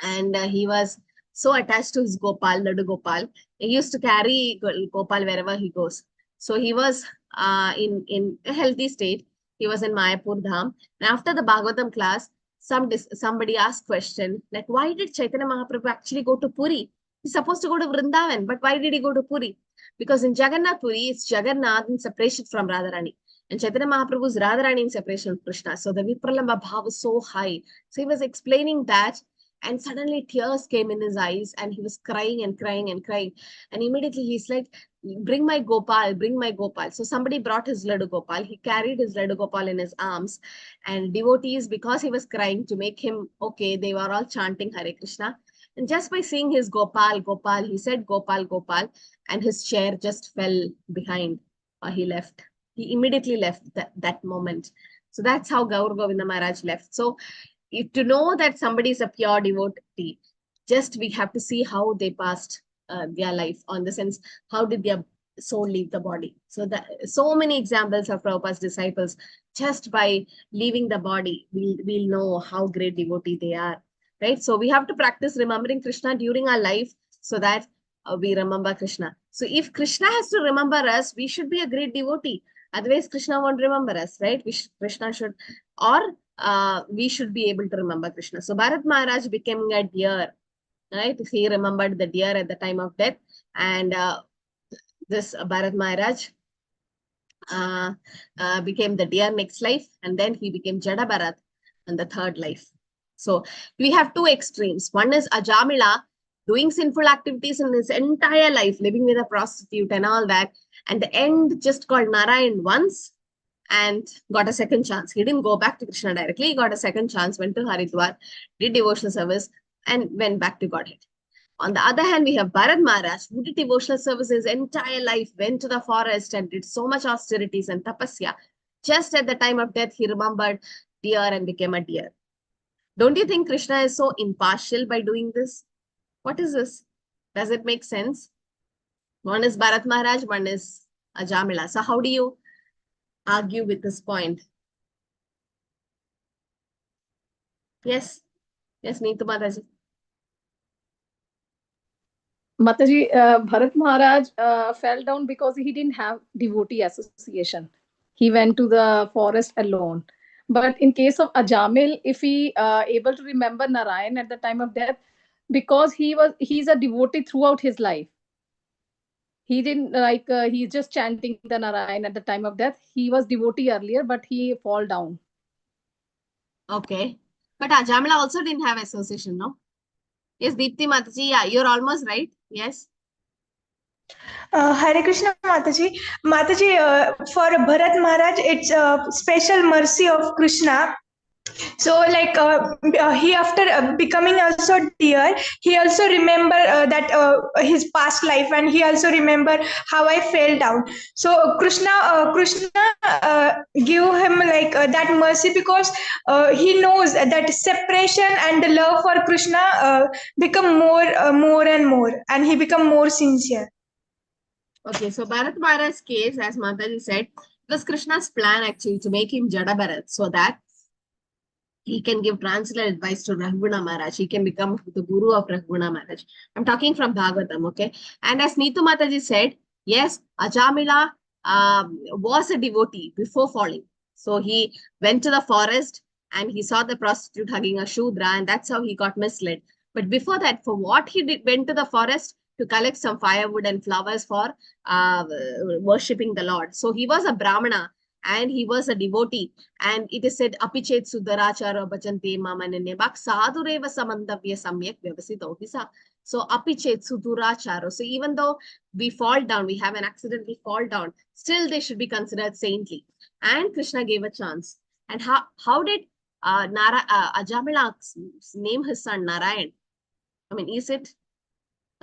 A: And he was so attached to his Gopal, Ladu Gopal. He used to carry Gopal wherever he goes. So he was in a healthy state. He was in Mayapur Dham. And after the Bhagavatam class, somebody asked question like, why did Chaitanya Mahaprabhu actually go to Puri? He's supposed to go to Vrindavan, but why did he go to Puri? Because in Jagannath Puri, it's Jagannath in separation from Radharani. And Chaitanya Mahaprabhu is Radharani in separation from Krishna. So the Vipralamba Bhav was so high. So he was explaining that. And suddenly tears came in his eyes and he was crying and crying and crying. And immediately he's like, bring my Gopal, bring my Gopal. So somebody brought his Ladu Gopal. He carried his Ladu Gopal in his arms. And devotees, because he was crying to make him okay, they were all chanting Hare Krishna. And just by seeing his Gopal, Gopal, he said Gopal, Gopal. And his chair just fell behind. He left. He immediately left that moment. So that's how Gaur Govinda Maharaj left. So if to know that somebody is a pure devotee, just we have to see how they passed their life, on the sense, how did their soul leave the body. So that so many examples of Prabhupada's disciples, just by leaving the body, we'll know how great devotee they are, right? So we have to practice remembering Krishna during our life so that we remember Krishna. So if Krishna has to remember us, we should be a great devotee. Otherwise, Krishna won't remember us, right? Krishna should, or we should be able to remember Krishna. So Bharat Maharaj became a deer, right? He remembered the deer at the time of death, and this Bharat Maharaj became the deer next life, and then he became Jada Bharat in the third life. So we have two extremes. One is Ajamila, doing sinful activities in his entire life, living with a prostitute and all that. And the end just called Narayan once and got a second chance. He didn't go back to Krishna directly. He got a second chance, went to Haridwar, did devotional service, and went back to Godhead. On the other hand, we have Bharat Maharaj, who did devotional service his entire life, went to the forest and did so much austerities and tapasya. Just at the time of death, he remembered deer and became a deer. Don't you think Krishna is so impartial by doing this? What is this? Does it make sense? One is Bharat Maharaj, one is Ajamila. So how do you argue with this point? Yes. Yes, Neetu Mataji.
C: Mataji, Bharat Maharaj fell down because he didn't have devotee association. He went to the forest alone. But in case of Ajamil, if he able to remember Narayan at the time of death, because he's a devotee throughout his life. He didn't he's just chanting the Narayan at the time of death. He was devotee earlier, but he fall down.
A: Okay. But Ajamila also didn't have association, no? Yes, Deepti Mataji, yeah, you're almost right. Yes.
G: Hare Krishna Mataji. Mataji, for Bharat Maharaj, it's a special mercy of Krishna. So like he after becoming also deer, he also remember that his past life, and he also remember how I fell down. So Krishna give him like that mercy, because he knows that separation and the love for Krishna become more and more, and he become more sincere.
A: Okay, so Bharat Maharaj's case, as Mataji said, it was Krishna's plan actually to make him Jada Bharat so that he can give translated advice to Raghuguna Maharaj. He can become the guru of Raghuguna Maharaj. I'm talking from Bhagavatam, okay? And as Neetu Mataji said, yes, Ajamila was a devotee before falling. So he went to the forest and he saw the prostitute hugging a Shudra, and that's how he got misled. But before that, for what he did, went to the forest to collect some firewood and flowers for worshipping the Lord. So he was a Brahmana, and he was a devotee, and it is said apichet Founder-Acharya bhajante mamanane bak sadhureva samandavya samyak vyavasito hisa. So apichet Founder-Acharya. So even though we fall down, we have an accident, we fall down, still they should be considered saintly. And Krishna gave a chance. And how did Ajamila name his son Narayan? I mean, is it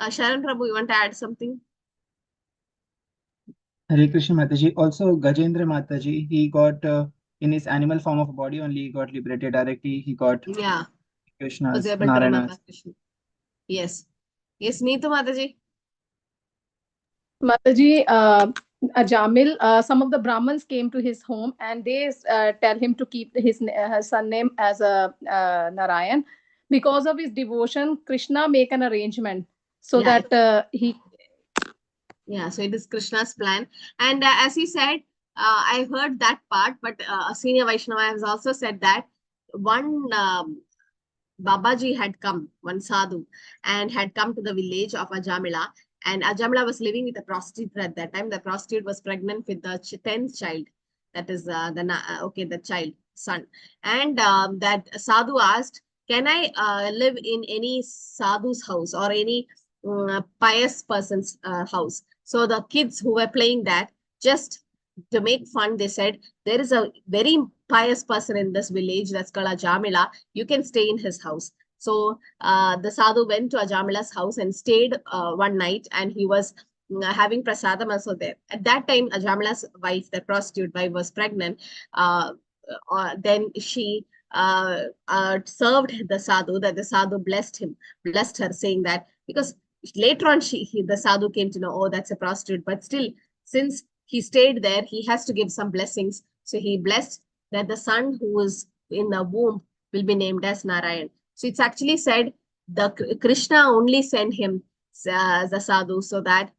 A: Sharan Prabhu, you want to add something?
I: Hare Krishna Mataji. Also, Gajendra Mataji, he got in his animal form of body only, he got liberated directly. He got Krishna's,
A: was able to remember Krishna. Yes. Yes, Neetu Mataji.
C: Mataji, Ajamil, some of the Brahmins came to his home and they tell him to keep his son name as Narayan. Because of his devotion, Krishna make an arrangement so that he...
A: Yeah, so it is Krishna's plan. And as he said, I heard that part, but a senior Vaishnava has also said that one Babaji had come, one sadhu, and had come to the village of Ajamila. And Ajamila was living with a prostitute at that time. The prostitute was pregnant with the 10th child. That is the child, son. And that sadhu asked, can I live in any sadhu's house or any pious person's house? So the kids who were playing that, just to make fun, they said, there is a very pious person in this village that's called Ajamila. You can stay in his house. So the sadhu went to Ajamila's house and stayed one night, and he was having prasadam also there. At that time, Ajamila's wife, the prostitute wife, was pregnant. Then she served the sadhu, that the sadhu blessed her, saying that, because Later on, the sadhu came to know, oh, that's a prostitute. But still, since he stayed there, he has to give some blessings. So he blessed that the son who was in the womb will be named as Narayan. So it's actually said the Krishna only sent him as a sadhu so that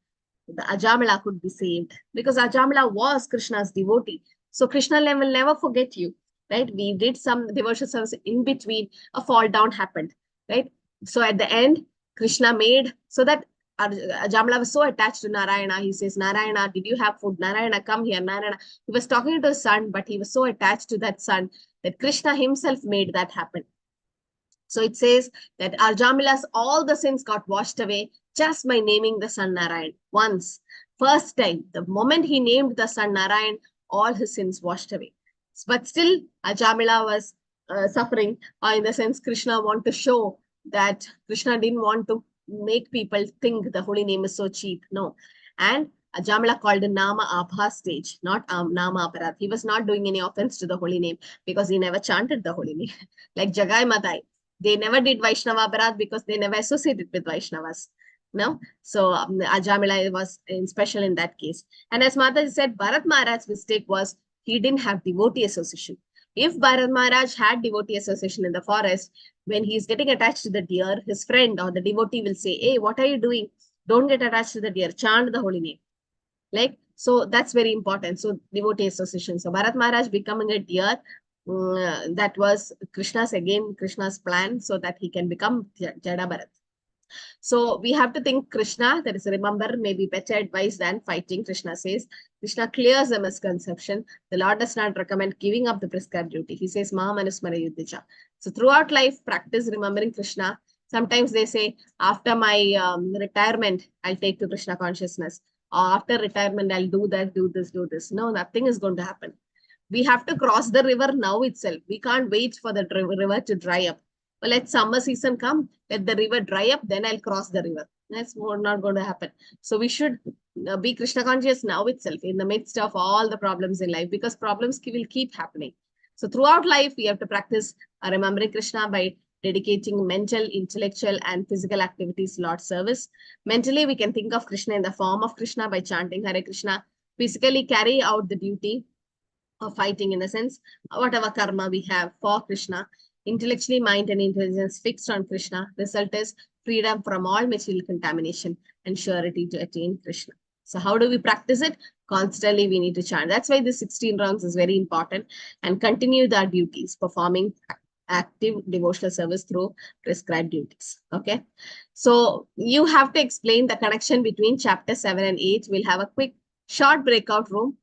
A: the Ajamila could be saved, because Ajamila was Krishna's devotee. So Krishna will never forget you, right? We did some devotional service in between, a fall down happened, right? So at the end, Krishna made so that Ajamila was so attached to Narayana. He says, Narayana, did you have food? Narayana, come here. Narayana. He was talking to his son, but he was so attached to that son that Krishna himself made that happen. So it says that Ajamila's all the sins got washed away just by naming the son Narayan once. First time, the moment he named the son Narayan, all his sins washed away. But still, Ajamila was suffering, or in the sense, Krishna wanted to show that Krishna didn't want to make people think the holy name is so cheap. No. And Ajamila called a Nama Abha stage, not Nama Aparat. He was not doing any offense to the holy name because he never chanted the holy name. Like Jagai Matai, they never did Vaishnava Aparat because they never associated with Vaishnavas. No, so Ajamila was special in that case. And as Mataji said, Bharat Maharaj's mistake was he didn't have devotee association. If Bharat Maharaj had devotee association in the forest, when he's getting attached to the deer, his friend or the devotee will say, hey, what are you doing? Don't get attached to the deer, chant the holy name. Like, so that's very important. So devotee association. So Bharat Maharaj becoming a deer, that was Krishna's plan so that he can become Jada Bharat. So we have to think Krishna, that is, remember, may be better advice than fighting, Krishna says. Krishna clears the misconception. The Lord does not recommend giving up the prescribed duty. He says, Mahamanusmara Yuddhacha. So throughout life, practice remembering Krishna. Sometimes they say, after my retirement, I'll take to Krishna consciousness. Or after retirement, I'll do that, do this, do this. No, nothing is going to happen. We have to cross the river now itself. We can't wait for the river to dry up. Well, let summer season come, let the river dry up, then I'll cross the river. That's not going to happen. So we should be Krishna conscious now itself, in the midst of all the problems in life, because problems will keep happening. So throughout life, we have to practice remembering Krishna by dedicating mental, intellectual, and physical activities to Lord's service. Mentally, we can think of Krishna in the form of Krishna by chanting Hare Krishna. Physically, carry out the duty of fighting, in a sense, whatever karma we have for Krishna. Intellectually, mind and intelligence fixed on Krishna. Result is freedom from all material contamination and surety to attain Krishna. So how do we practice it? Constantly we need to chant. That's why the 16 rounds is very important, and continue our duties, performing active devotional service through prescribed duties. Okay. So you have to explain the connection between chapter 7 and 8. We'll have a quick short breakout room.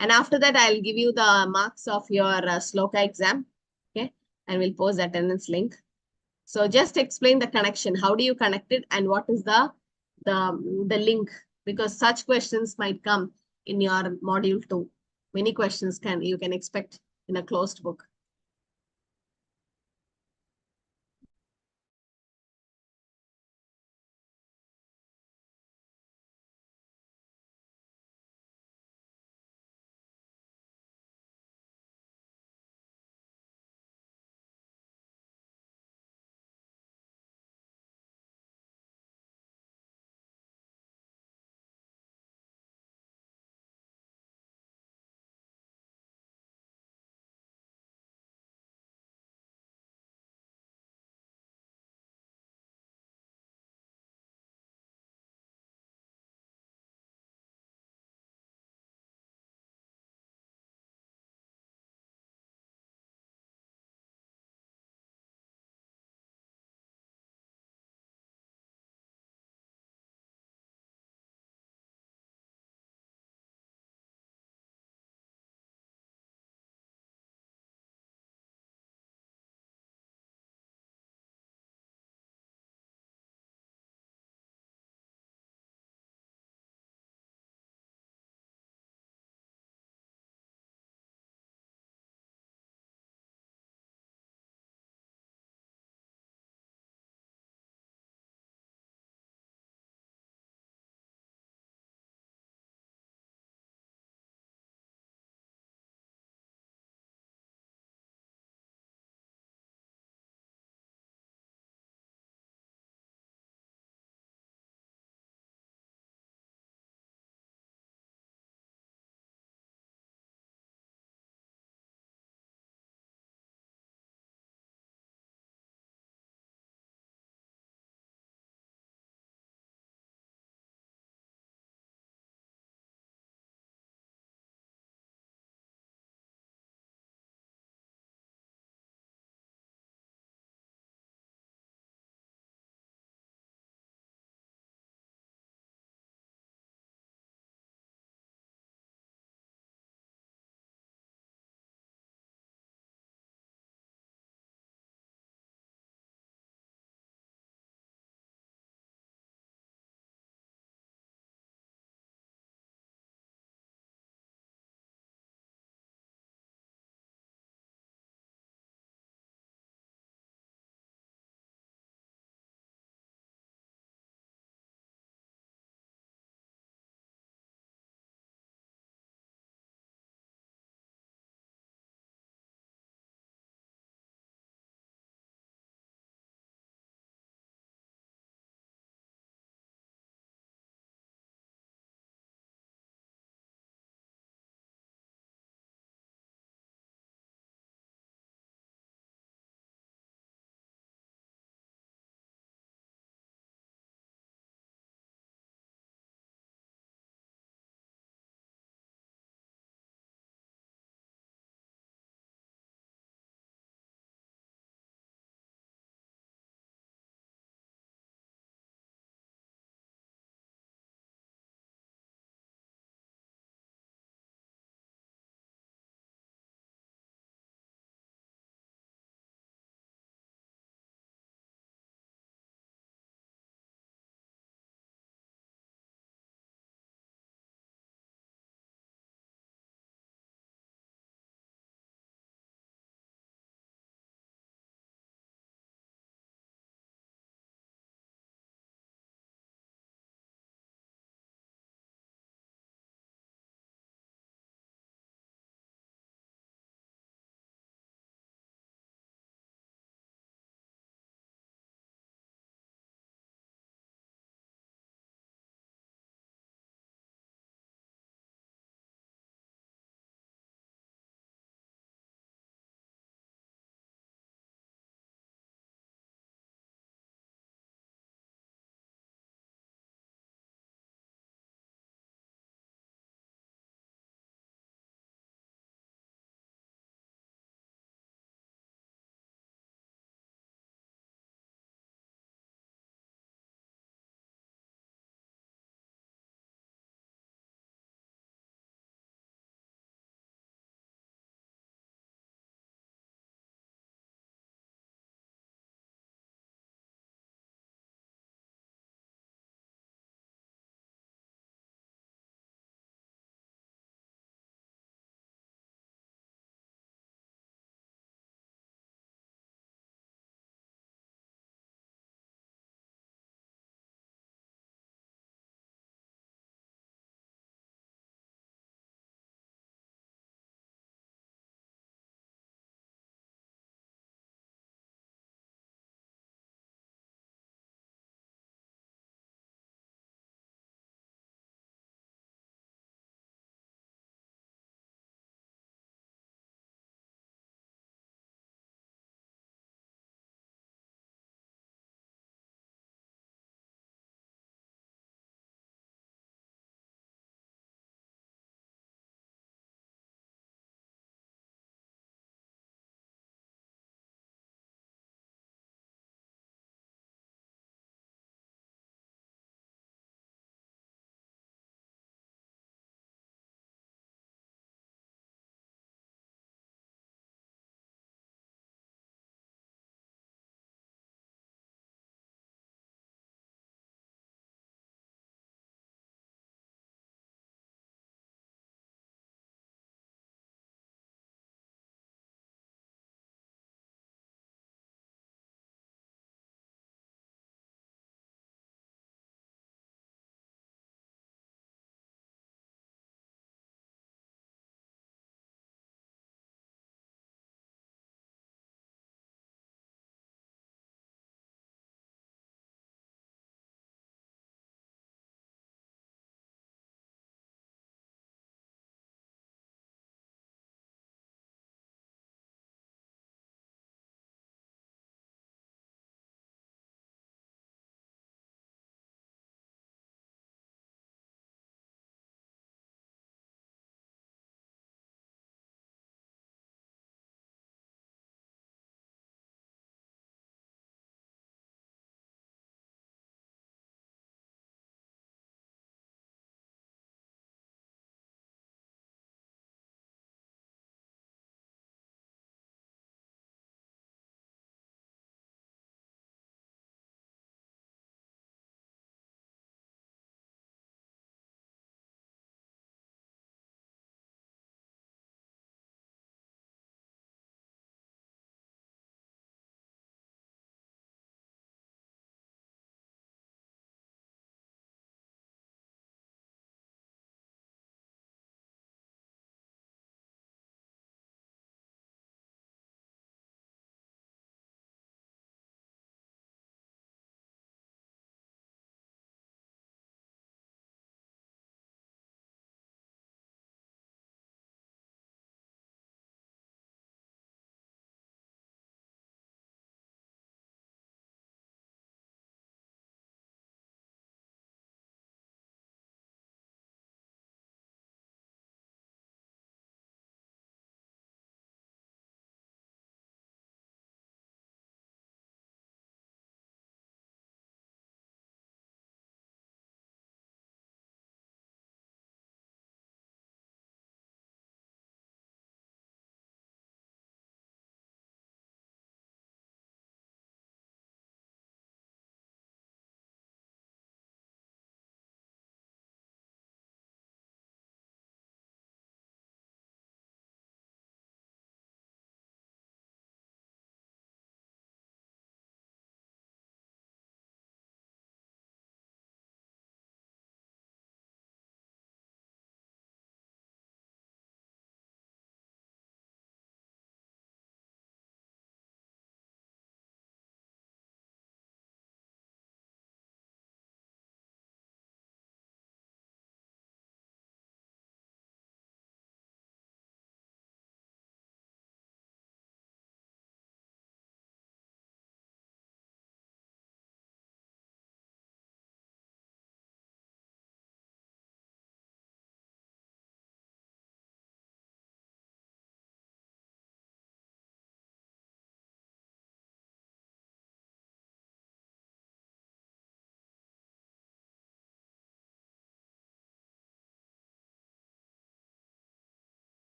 A: And after that, I'll give you the marks of your shloka exam. Okay. And we'll post the attendance link. So just explain the connection. How do you connect it, and what is the link? Because such questions might come in your module 2. Many questions you can expect in a closed book.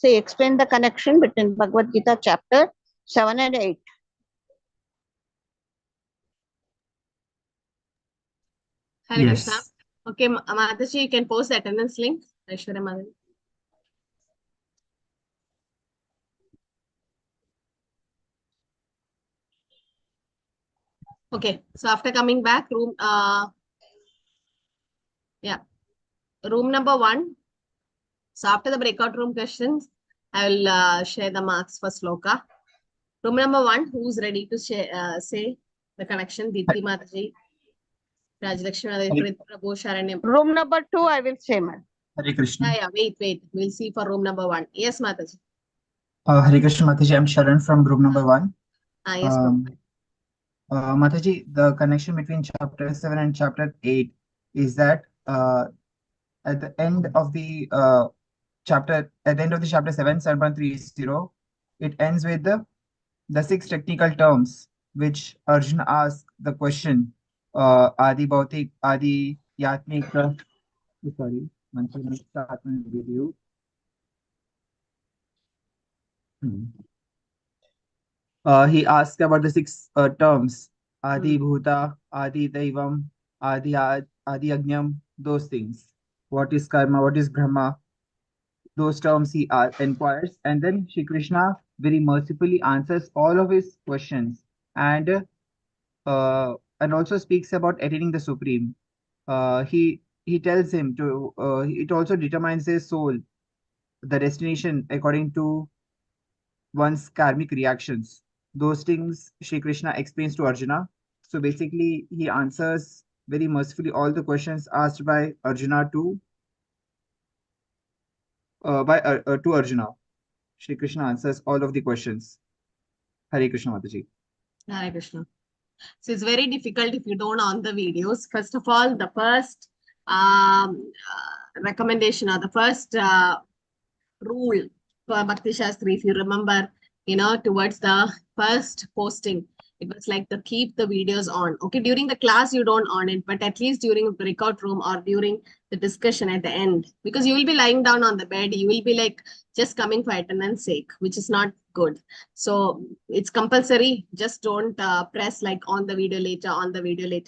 B: Say, explain the connection between Bhagavad Gita chapter 7 and 8.
A: Hare
F: Yes.
A: Krishna. Okay, Mataji, you can post the attendance link. Aishwarya Madhavi. Okay, so after coming back, room number 1. So after the breakout room questions, I will share the marks for sloka. Room number 1, who's ready to share, say the connection? Deepti Mataji, Rajalakshmi Mataji, Prabhu Sharanyam.
B: Room number 2, I will say, man.
I: Hare Krishna.
A: Wait. We'll see for room number 1. Yes, Mataji.
I: Hare Krishna Mataji, I'm Sharan from group number 1.
A: Yes, Prabhu.
I: Mataji, the connection between chapter 7 and chapter 8 is that at the end of the chapter 7, 7.30, it ends with the 6 technical terms which Arjuna asked the question, Adi Bhautik, Adi Yatmik. Sorry, one second, start my video. He asked about the 6 terms, Adi Bhuta, Adi Daivam, Adi Agnyam, those things. What is karma? What is Brahma? Those terms he inquires, and then Shri Krishna very mercifully answers all of his questions, and also speaks about attaining the Supreme. He tells him to. It also determines his soul, the destination according to one's karmic reactions. Those things Shri Krishna explains to Arjuna. So basically, he answers very mercifully all the questions asked by Arjuna to Arjuna. Shri Krishna answers all of the questions. Hare Krishna Mataji.
A: Hare Krishna. So it's very difficult if you don't on the videos. First of all, the first recommendation or the first rule for Bhakti Shastri, if you remember, towards the first posting, it was like to keep the videos on. Okay, during the class you don't on it, but at least during a breakout room or during the discussion at the end, because you will be lying down on the bed, you will be like just coming for attendance sake, which is not good. So it's compulsory. Just don't press like on the video later.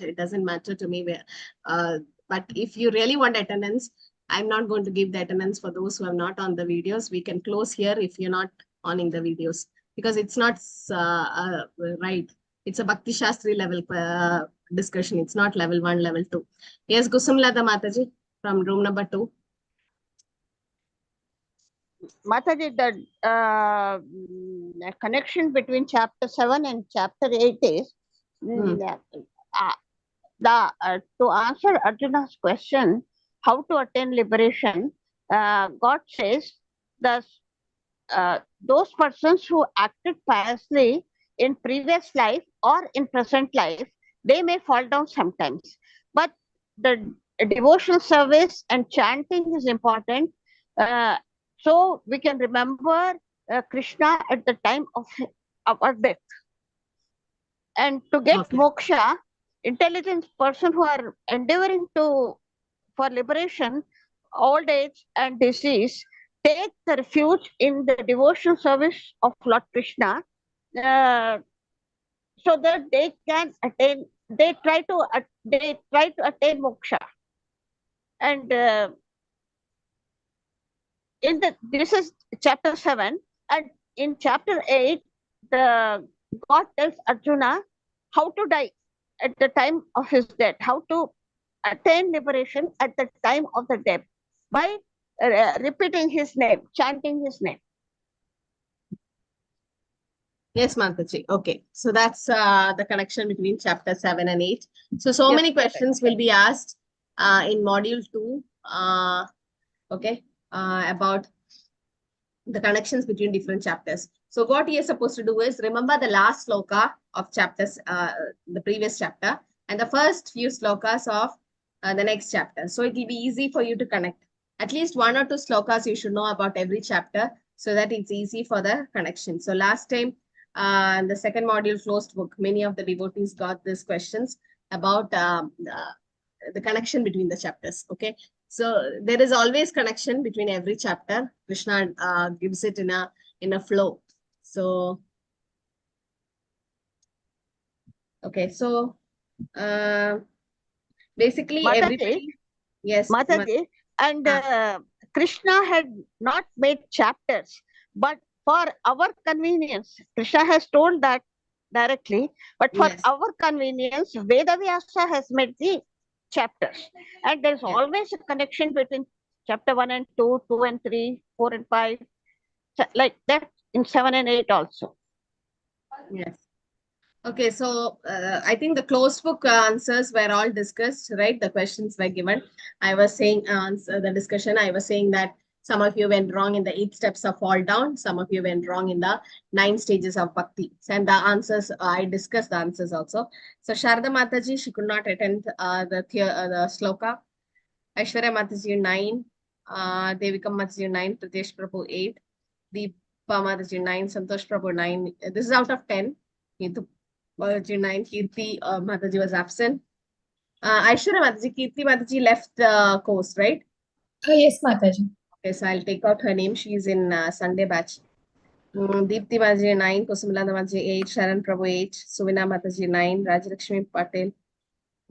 A: It doesn't matter to me where. But if you really want attendance, I'm not going to give the attendance for those who are not on the videos. We can close here if you're not owning the videos, because it's not right. It's a Bhakti Shastri level discussion. It's not level 1, level 2. Yes, Gusumlata Mataji from room number 2.
B: Mataji, the connection between chapter 7 and chapter 8 is to answer Arjuna's question, how to attain liberation. God says those persons who acted piously in previous life or in present life, they may fall down sometimes. But the devotional service and chanting is important. So we can remember Krishna at the time of our death. And to get moksha, intelligent person who are endeavoring for liberation, old age and disease, take the refuge in the devotional service of Lord Krishna, so that they can attain. They try to attain moksha. And this is chapter 7, and in chapter 8, God tells Arjuna how to die at the time of his death, how to attain liberation at the time of the death by repeating his name, chanting his name.
A: Yes, Mataji. Okay, so that's the connection between chapter 7 and 8. So yes, many questions will be asked in module 2. About the connections between different chapters. So what he is supposed to do is remember the last sloka of chapters, the previous chapter, and the first few slokas of the next chapter. So it will be easy for you to connect. At least 1 or 2 slokas you should know about every chapter, so that it's easy for the connection. So last time, the second module closed book, many of the devotees got these questions about the connection between the chapters. Okay. So there is always connection between every chapter. Krishna gives it in a flow. So okay, so basically
B: Mataji,
A: everybody, yes,
B: Mataji, and Krishna had not made chapters, but for our convenience, Krishna has told that directly, but for
A: yes,
B: our convenience, Vedavyasa has made the chapters. And there's
A: yes,
B: always a connection between chapter 1 and 2, 2 and 3, 4 and 5, like that in 7 and 8 also.
A: yes. Okay, so I think the closed book answers were all discussed, right? The questions were given. I was saying the discussion, I was saying that some of you went wrong in the 8 steps of fall down. Some of you went wrong in the 9 stages of bhakti. And the answers, I discussed the answers also. So Sharda Mataji, she could not attend the sloka. Aishwarya Mataji 9, Devikam Mataji 9, Pritesh Prabhu 8, Deepa Mataji 9, Santosh Prabhu 9. This is out of 10. Mataji 9, Kirti Mataji was absent. Aishwarya Mataji, Kirti Mataji left the course, right?
J: Yes, Mataji.
A: Okay, so I'll take out her name. She is in Sunday batch. Deepti Mataji 9, Kusumala Mataji 8, Sharan Prabhu 8, Suvina Mataji 9, Rajalakshmi Patel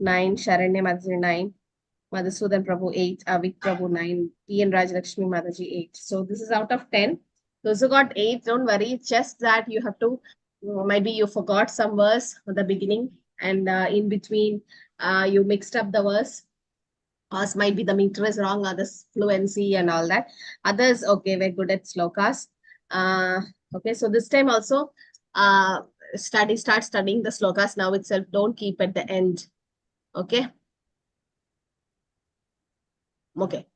A: 9, Sharanya Mataji 9, Madhusudan Prabhu 8, Avik Prabhu 9, T.N. Rajalakshmi Mataji 8. So this is out of 10. Those who got 8, don't worry. It's just that you have to, maybe you forgot some verse at the beginning and in between you mixed up the verse. Or might be the meter is wrong, others fluency and all that. Others, okay, we're good at shlokas. Okay, so this time also start studying the shlokas now itself. Don't keep at the end. Okay. Okay.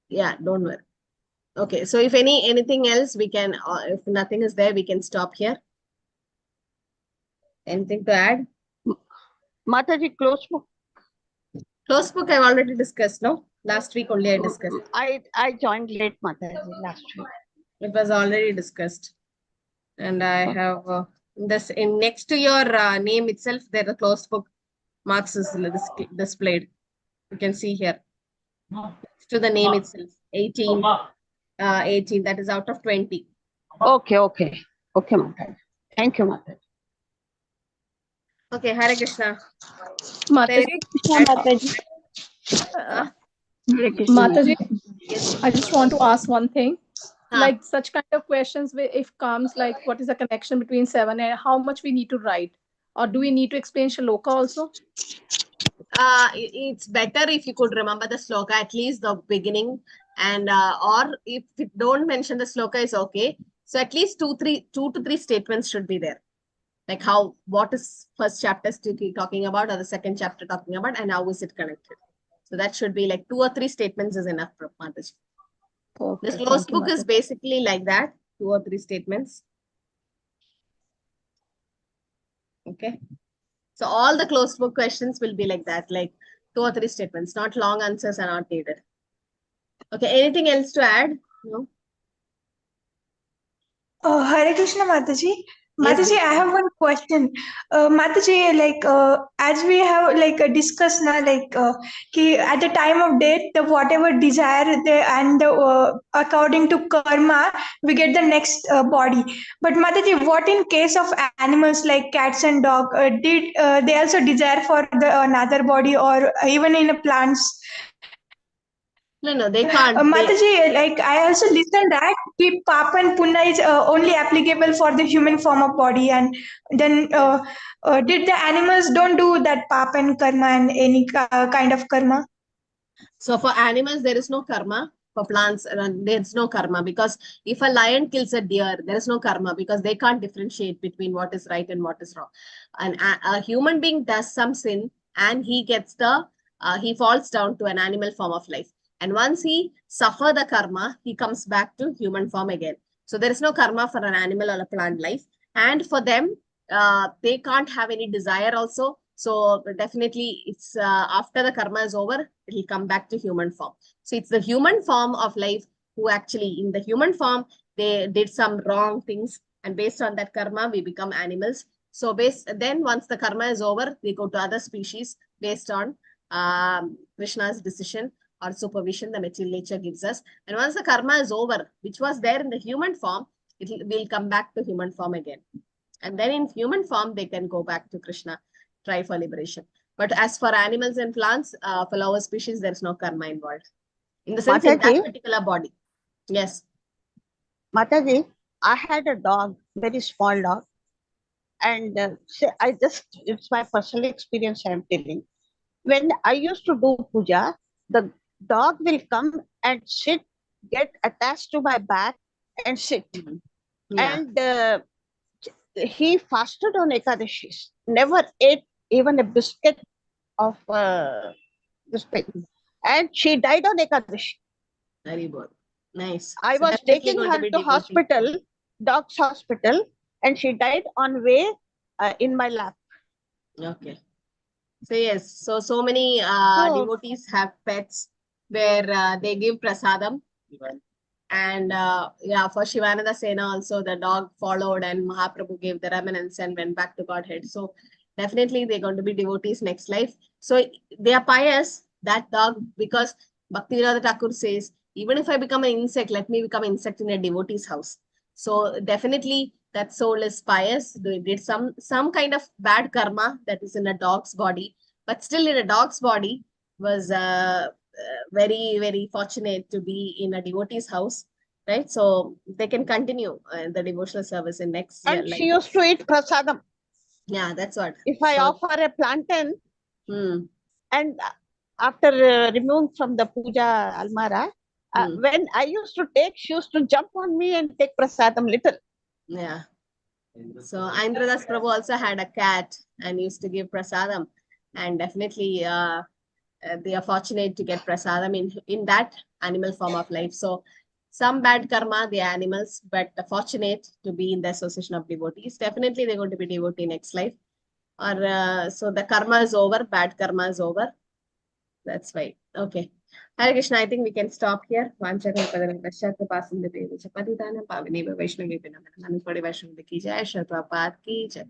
A: Yeah, don't worry. Okay, so if anything else, we can, if nothing is there, we can stop here. Anything to add?
B: Mataji, close book.
A: Close book I've already discussed, no? Last week only I discussed.
B: I joined late, Mataji, last week.
A: It was already discussed. And I have this in next to your name itself, there the closed book marks is displayed. You can see here. Next to the name itself, 18. 18, that is out of 20.
B: Okay, okay. Okay, Mataji. Thank you, Mataji.
A: Okay, Hare Krishna.
C: Mataji, Mataji, I just want to ask one thing. Like such kind of questions, if comes like what is the connection between 7 and how much we need to write? Or do we need to explain shloka also?
A: It's better if you could remember the sloka, at least the beginning, and or if you don't mention the sloka is okay. So at least two to three statements should be there. Like what is first chapter talking about or the second chapter talking about and how is it connected. So that should be like 2 or 3 statements is enough, Mataji.
C: Okay,
A: this closed book is basically like that, 2 or 3 statements. Okay. So all the closed book questions will be like that, like 2 or 3 statements, not long answers are not needed. Okay, anything else to add? No?
G: Hare Krishna, Mataji.
A: Yes,
G: Mataji, I have one question. Mataji, like as we have discussed now, ki at the time of death, the whatever desire and according to karma, we get the next body. But Mataji, what in case of animals like cats and dog? Did they also desire for the another body, or even in plants?
A: No, they can't.
G: Mataji, like I also listened that ki Papa and Punna is only applicable for the human form of body, and then did the animals don't do that Papa and karma and any kind of karma?
A: So for animals, there is no karma. For plants, there's no karma because if a lion kills a deer, there is no karma because they can't differentiate between what is right and what is wrong. And a human being does some sin and he gets he falls down to an animal form of life. And once he suffer the karma, he comes back to human form again. So there is no karma for an animal or a plant life. And for them, they can't have any desire also. So definitely it's after the karma is over, it will come back to human form. So it's the human form of life who actually, in the human form, they did some wrong things. And based on that karma, we become animals. So then once the karma is over, we go to other species based on Krishna's decision. or supervision the material nature gives us. And once the karma is over, which was there in the human form, it will come back to human form again. And then in human form, they can go back to Krishna, try for liberation. But as for animals and plants, for lower species, there's no karma involved. In the sense, in that
B: Mataji,
A: particular body. Yes.
B: Mataji, I had a dog, very small dog. And it's my personal experience I'm telling. When I used to do puja, the dog will come and sit, get attached to my back and sit.
A: Yeah.
B: And he fasted on Ekadashis, never ate even a biscuit of this thing. And she died on Ekadashi.
A: Very good. Nice.
B: I
A: So
B: was
A: definitely
B: taking
A: going
B: her
A: to be
B: to
A: devotee.
B: hospital, dog's hospital, and she died on way in my lap.
A: Okay. So yes, so many
B: So-
A: devotees have pets where they give prasadam. And yeah, for Shivananda Sena also, the dog followed and Mahaprabhu gave the remnants and went back to Godhead. So definitely they're going to be devotees next life. So they are pious, that dog, because Bhaktivedanta Thakur says, even if I become an insect, let me become an insect in a devotee's house. So definitely that soul is pious. They did some kind of bad karma that is in a dog's body, but still in a dog's body was very, very fortunate to be in a devotee's house, right? So they can continue the devotional service in next year.
B: And she used to eat prasadam.
A: Yeah, that's what.
B: If I offer a plantain,
A: Hmm.
B: and after removing from the puja almara, when I used to take, she used to jump on me and take prasadam little.
A: Yeah. So Aindradas Prabhu also had a cat and used to give prasadam, and definitely they are fortunate to get prasadam in that animal form of life. So some bad karma, they are animals, but fortunate to be in the association of devotees. Definitely they're going to be devotee next life. Or so the karma is over, bad karma is over. That's right. Okay. Hare Krishna, I think we can stop here. Vaishnavi Prabhupada ki jai.